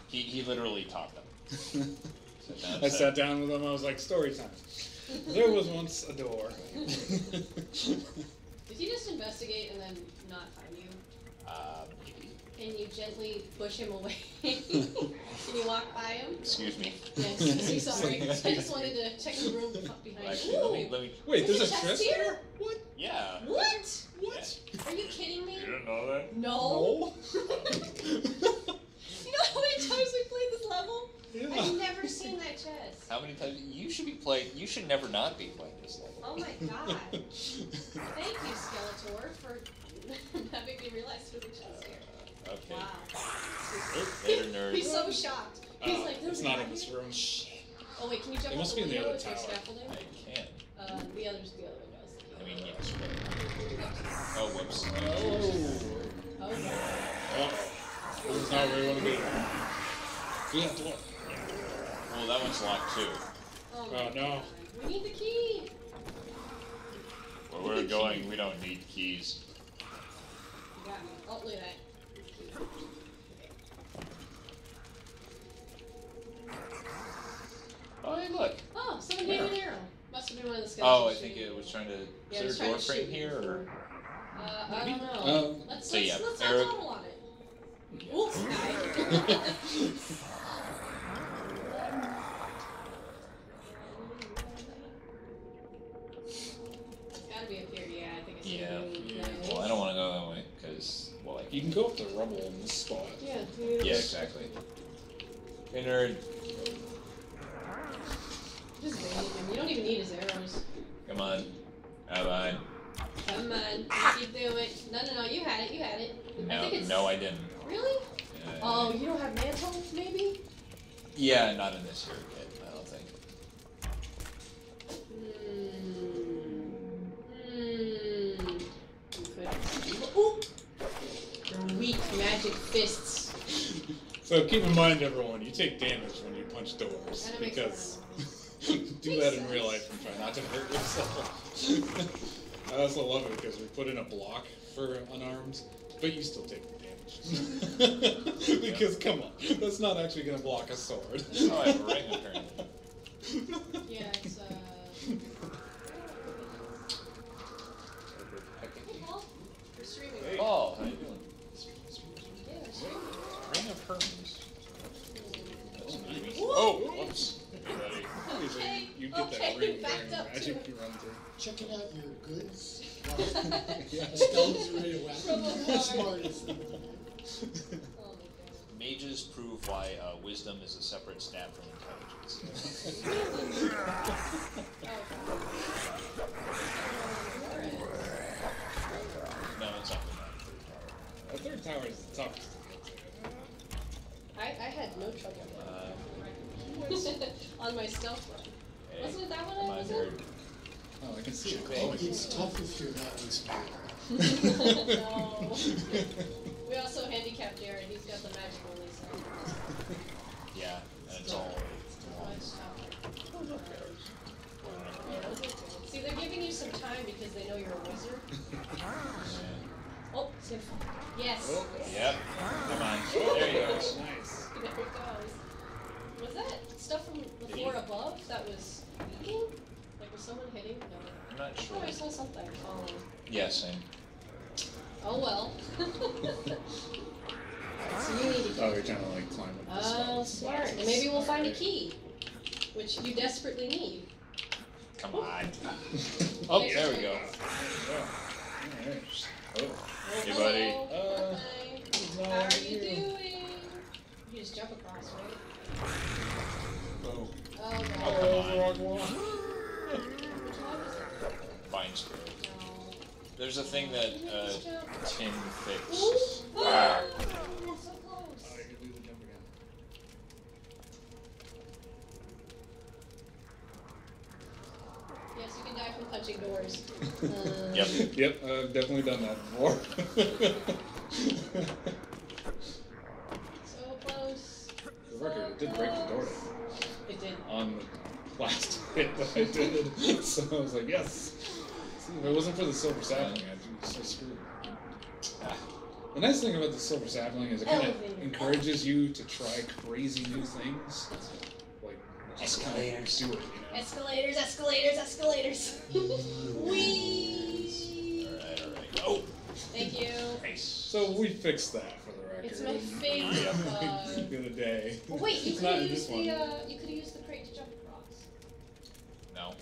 He literally taught them. I sat down with him, I was like, story time. There was once a door. Did he just investigate and then not find you? Maybe. Can you gently push him away? Can you walk by him? Excuse me. Yes, sorry. I just wanted to check the room behind Actually, you. let me. Wait, there's a chest chest here? there? What? Yeah. What? What? Are you kidding me? You didn't know that? No. You know how many times we played this level? Yeah. I've never seen that chest. How many times? You should be playing. You should never not be playing this level. Oh my god. Thank you, Skeletor, for having me realize there's a chest here. Okay. Wow. Later, nerds. He's so shocked. He's like, it's there's not a in this room. Oh wait, can you jump It out must the be in the window other with your tower. scaffolding? I can. The other windows. I mean, yes. But... Oh, whoops. Oh. Oh no. Oh. This is not where we want to be. Do that door. Well, that one's locked too. Oh, Oh, no. God. We need the key. Where we're going, we don't need keys. You got me. Oh, look at that. Oh, hey, look. Oh, someone gave me an arrow. Must have been one of the skeletons. Oh, I think shooting it was me. trying to. Yeah, Is it was there a trying door to frame shoot me here, or? before. I don't know. Let's So, yeah, not Eric- total on it. Oops, guy. It's gotta be up here, yeah. I think I see Yeah. it. Well, I don't want to go that way because, well, You can go up to rubble in this spot. Yeah. Yeah, exactly. Hey, nerd. Just bait him. You don't even need his arrows. Come on. Come on. Come on, keep doing it. No, you had it, I No, think it's... no, I didn't. Really? Oh, you don't have mantle, maybe? Yeah, not in this here kit, I don't think. You could... Ooh! Your weak magic fists. So keep in mind, everyone, you take damage when you punch doors Kinda makes because sense. do that in real life and try not to hurt yourself. I also love it because we put in a block for unarmed, but you still take the damage. Because come on, that's not actually going to block a sword. Oh, I have a ring apparently. Yeah, it's Hey, Paul. We're streaming. Hey. Paul, how you doing? Yeah, we're streaming. Ring of Hermes. That's nice. Woo! Oh, whoops. Okay, You get that okay, ring backed during up to magic it. you run through. Checking out your goods. Yeah. Skeletons ready to whack. From afar. That's smartest thing. Oh my god. Mages prove why wisdom is a separate stat from intelligence. No, it's not The third tower is the toughest. I had no trouble on my stealth run. Hey, Wasn't it that one come I on, was nerd. in? Oh, I can see it. It's tough if you're not inspired. No. We also handicapped Jared. He's got the magical Lisa. Yeah, and it's all. See, they're giving you some time because they know you're a wizard. Oh, it's gonna fall. Yes. Oh, Yep. Come on. There you go. nice. There it goes. Was that stuff from the floor above that was leaking? Like, was someone hitting? No. I'm not sure. Oh, I saw something falling. Yeah, same. Oh well. So you need a key. Oh, you're trying to like climb up the Oh, spikes. smart. And maybe we'll find a key, which you desperately need. Come on. Oh, there we go. Alright. Oh. Hey, buddy. Hello. Hi. How are you you. doing? You just jump across, right? Oh. Oh, God. Oh, come on. Which one is it? Vine Sparrow. No. There's a thing that Tin fixed. Ooh. Ah. So close. Oh, you can do the jump again. Yes, you can die from punching doors. Yep. Yep, I've definitely done that before. So close. The record, it did break the door down It did. on the last hit that I did. So I was like, yes. See, if it wasn't for the silver sapling, I'd be so screwed. Ah. The nice thing about the silver sapling is it kind of Elevator. encourages you to try crazy new things. Like, just kind of do it, you know? Escalators, escalators, escalators. Whee! Alright. Oh! Thank you. Nice. So we fixed that for the record. It's my favorite bug. The other day. Oh, wait, you It's could not have in used this one. you could have used the crate to jump across No.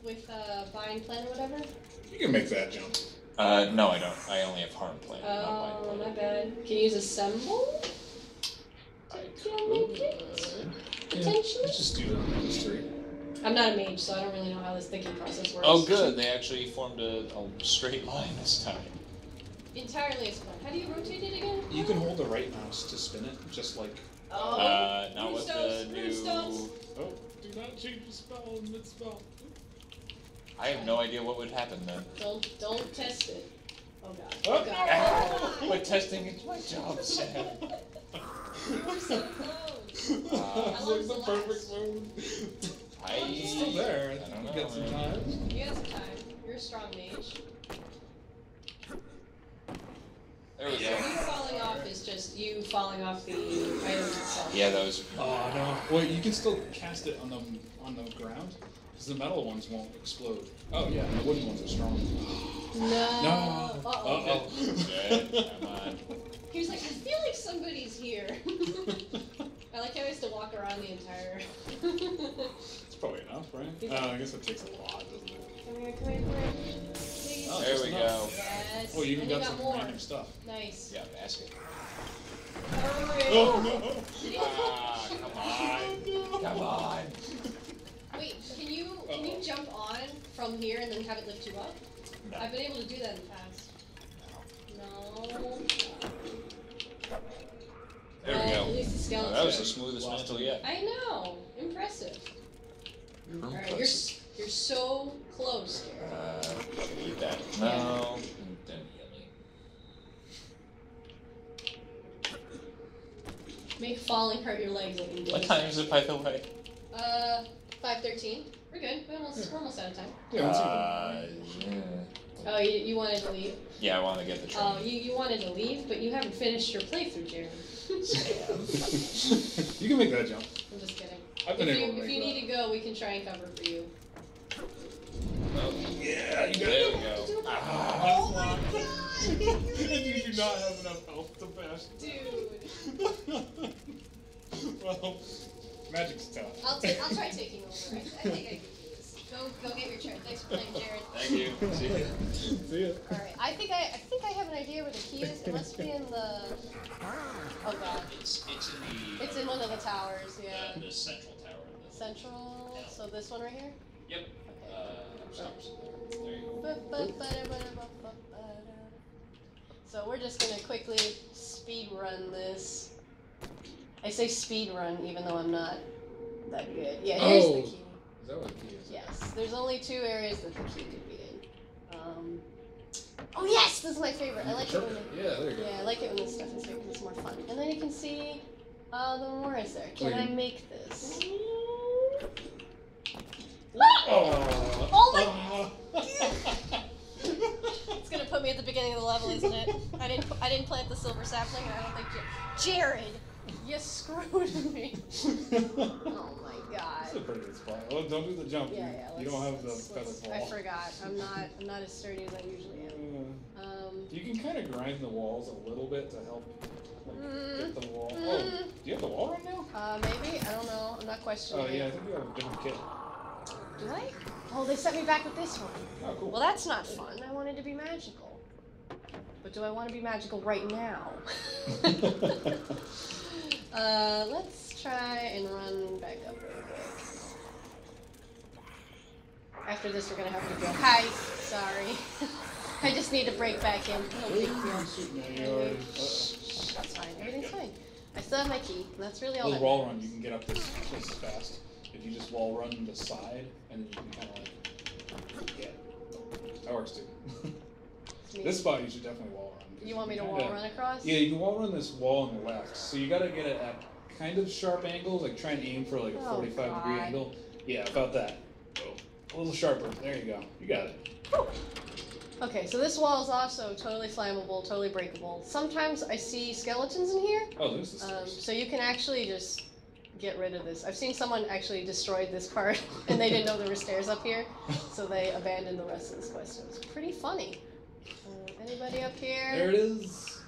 with vine plan or whatever. You can make that jump. No, I don't. I only have harm plan. Oh, my bad. Can you use assemble? I Can you make it? Potentially. Let's just do it on those three. I'm not a mage, so I don't really know how this thinking process works. Oh, good. They actually formed a straight line this time. Entirely explained. How do you rotate it again? You can hold the right mouse to spin it, just like. Oh. Not with the new. Runestones. Oh, do not change the spell in mid spell. I have no idea what would happen then. Don't test it. Oh god. Oh, Oh god. But testing is my job, Sam. You were so close. It's long like does the it perfect last? move. I It's still there. I I think don't we know, got some man. time. You got some time. You're a strong mage. There we So go. you falling off is just you falling off the item itself. Yeah, those. Oh no! Wait, you can still cast it on the ground, because the metal ones won't explode. Oh yeah, the wooden ones are strong. No. No. Uh-oh. Good. Come on. He was like, I feel like somebody's here. I like how he has to walk around the entire. It's probably enough, right? I guess it takes a lot, doesn't it? Come here, come here, come here. Please. Oh, There just we enough. go. Yes. Oh, you even and got you some got more. random stuff. Nice. Yeah, basket. Hurry. Oh no! Ah, come on. Come on. Wait, can you jump on from here and then have it lift you up? No. I've been able to do that in the past. No. There we At go. least the Oh, skeleton. that was the smoothest mantle yet. I know. Impressive. Alright, you're so close here. Eat that. No. Then Make falling hurt your legs like you did. what time is it, by the way? 5:13. We're We're good. We're almost out of time. Yeah, Yeah. Oh, you wanted to leave? Yeah, I want to get the train. Oh, you wanted to leave, but you haven't finished your playthrough, Jared. You can make that jump. I'm just kidding. I've been able to If make you that. need to go, we can try and cover for you. Oh, Yeah, you got there it. we go. Oh my god! And you do not have enough health to bash. Dude. Well, magic's tough. I'll try taking over. I think I can do this. Go get your turn. Thanks for playing, Jared. Thank you. See ya. See ya. Alright, I think I have an idea where the key is. It must be in the... Oh god. It's in the. It's in one of the towers, yeah. The central tower. Central, Yeah. so this one right here? Yep. Okay. There you go. So we're just gonna quickly speed run this. I say speed run even though I'm not that good. Yeah, here's the key. Is that what the key is? Yes, there's only 2 areas that the key could be in. Oh yes, this is my favorite. I like it when Yeah, there you go. I like it when this stuff is here because it's more fun. And then you can see the memorial is there. Can I make this? Oh, Oh my! It's gonna put me at the beginning of the level, isn't it? I didn't plant the silver sapling, and I don't think Jared, you screwed me. Oh my god. That's a pretty good spot. Well, don't do the jump. Yeah. You don't have the feather fall. I forgot. I'm not as sturdy as I usually am. You can kind of grind the walls a little bit to help get the wall. Oh, do you have the wall right now? Maybe. I don't know. I'm not questioning. Oh yeah, I think you have a different kit. Do I? Oh, they sent me back with this one. Oh, cool. Well, that's not fun. I wanted to be magical. But do I want to be magical right now? Let's try and run back up real quick. After this, we're going to have to go. Hi. Sorry. I just need to break back in. No big deal. That's fine. Everything's fine. I still have my key. And that's really all With that wall matters. run, you can get up this fast. If you just wall run the side, and then you can kind of like, yeah, that works too. This spot you should definitely wall run. You want me to wall run across? Yeah, you can wall run this wall on the left. So you gotta get it at kind of sharp angles, like try and aim for like a 45-degree angle. Yeah, about that. A little sharper. There you go. You got it. Whew. Okay, so this wall is also totally flammable, totally breakable. Sometimes I see skeletons in here. Oh, there's the stairs. So you can actually just get rid of this. I've seen someone actually destroyed this part and they didn't know there were stairs up here, so they abandoned the rest of this quest. It was pretty funny. Anybody up here? There it is.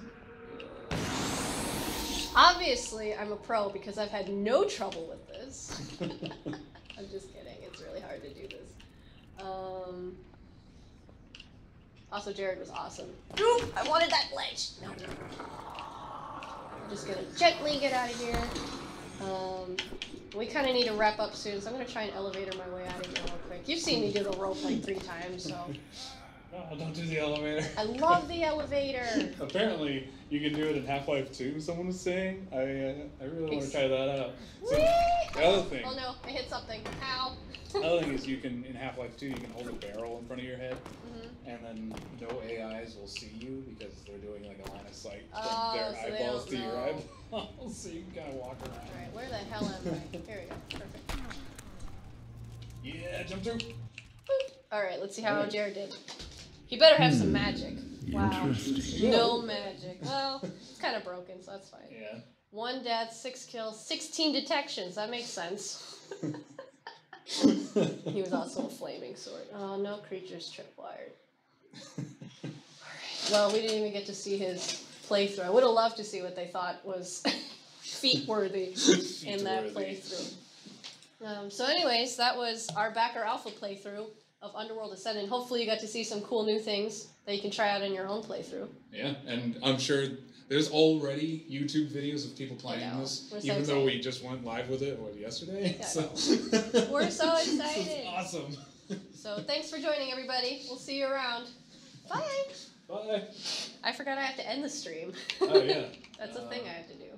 Obviously, I'm a pro because I've had no trouble with this. I'm just kidding. It's really hard to do this. Also, Jared was awesome. Oop, I wanted that ledge. No. I'm just gonna gently get out of here. We kind of need to wrap up soon, so I'm gonna try and elevator my way out of here real quick. You've seen me do the rope like 3 times, so. Oh, don't do the elevator. I love the elevator. Apparently, you can do it in Half-Life 2, someone was saying. I really want to try that out. So, Whee! the other thing. Oh no, I hit something. Ow. The other thing is you can, in Half-Life 2, you can hold a barrel in front of your head, and then no AIs will see you because they're doing like a line of sight from their so they eyeballs don't to your know. eyeballs, so you can kind of walk around. Alright, where the hell am I? Here we go. Perfect. Yeah, jump through. Alright, let's see how Jared did. He better have some magic. Wow. Interesting. No magic. Well, it's kind of broken, so that's fine. Yeah. 1 death, 6 kills, 16 detections. That makes sense. He was also a flaming sword. Oh, no creatures tripwired. Well, we didn't even get to see his playthrough. I would have loved to see what they thought was feat-worthy in that playthrough. So anyways, that was our backer alpha playthrough of Underworld Ascendant. Hopefully you got to see some cool new things that you can try out in your own playthrough. Yeah, and I'm sure there's already YouTube videos of people playing this, We're so even though excited. we just went live with it, yesterday? Yeah, So We're so This excited. is awesome. So thanks for joining, everybody. We'll see you around. Bye. Bye. I forgot I have to end the stream. Oh, yeah. That's a thing I have to do.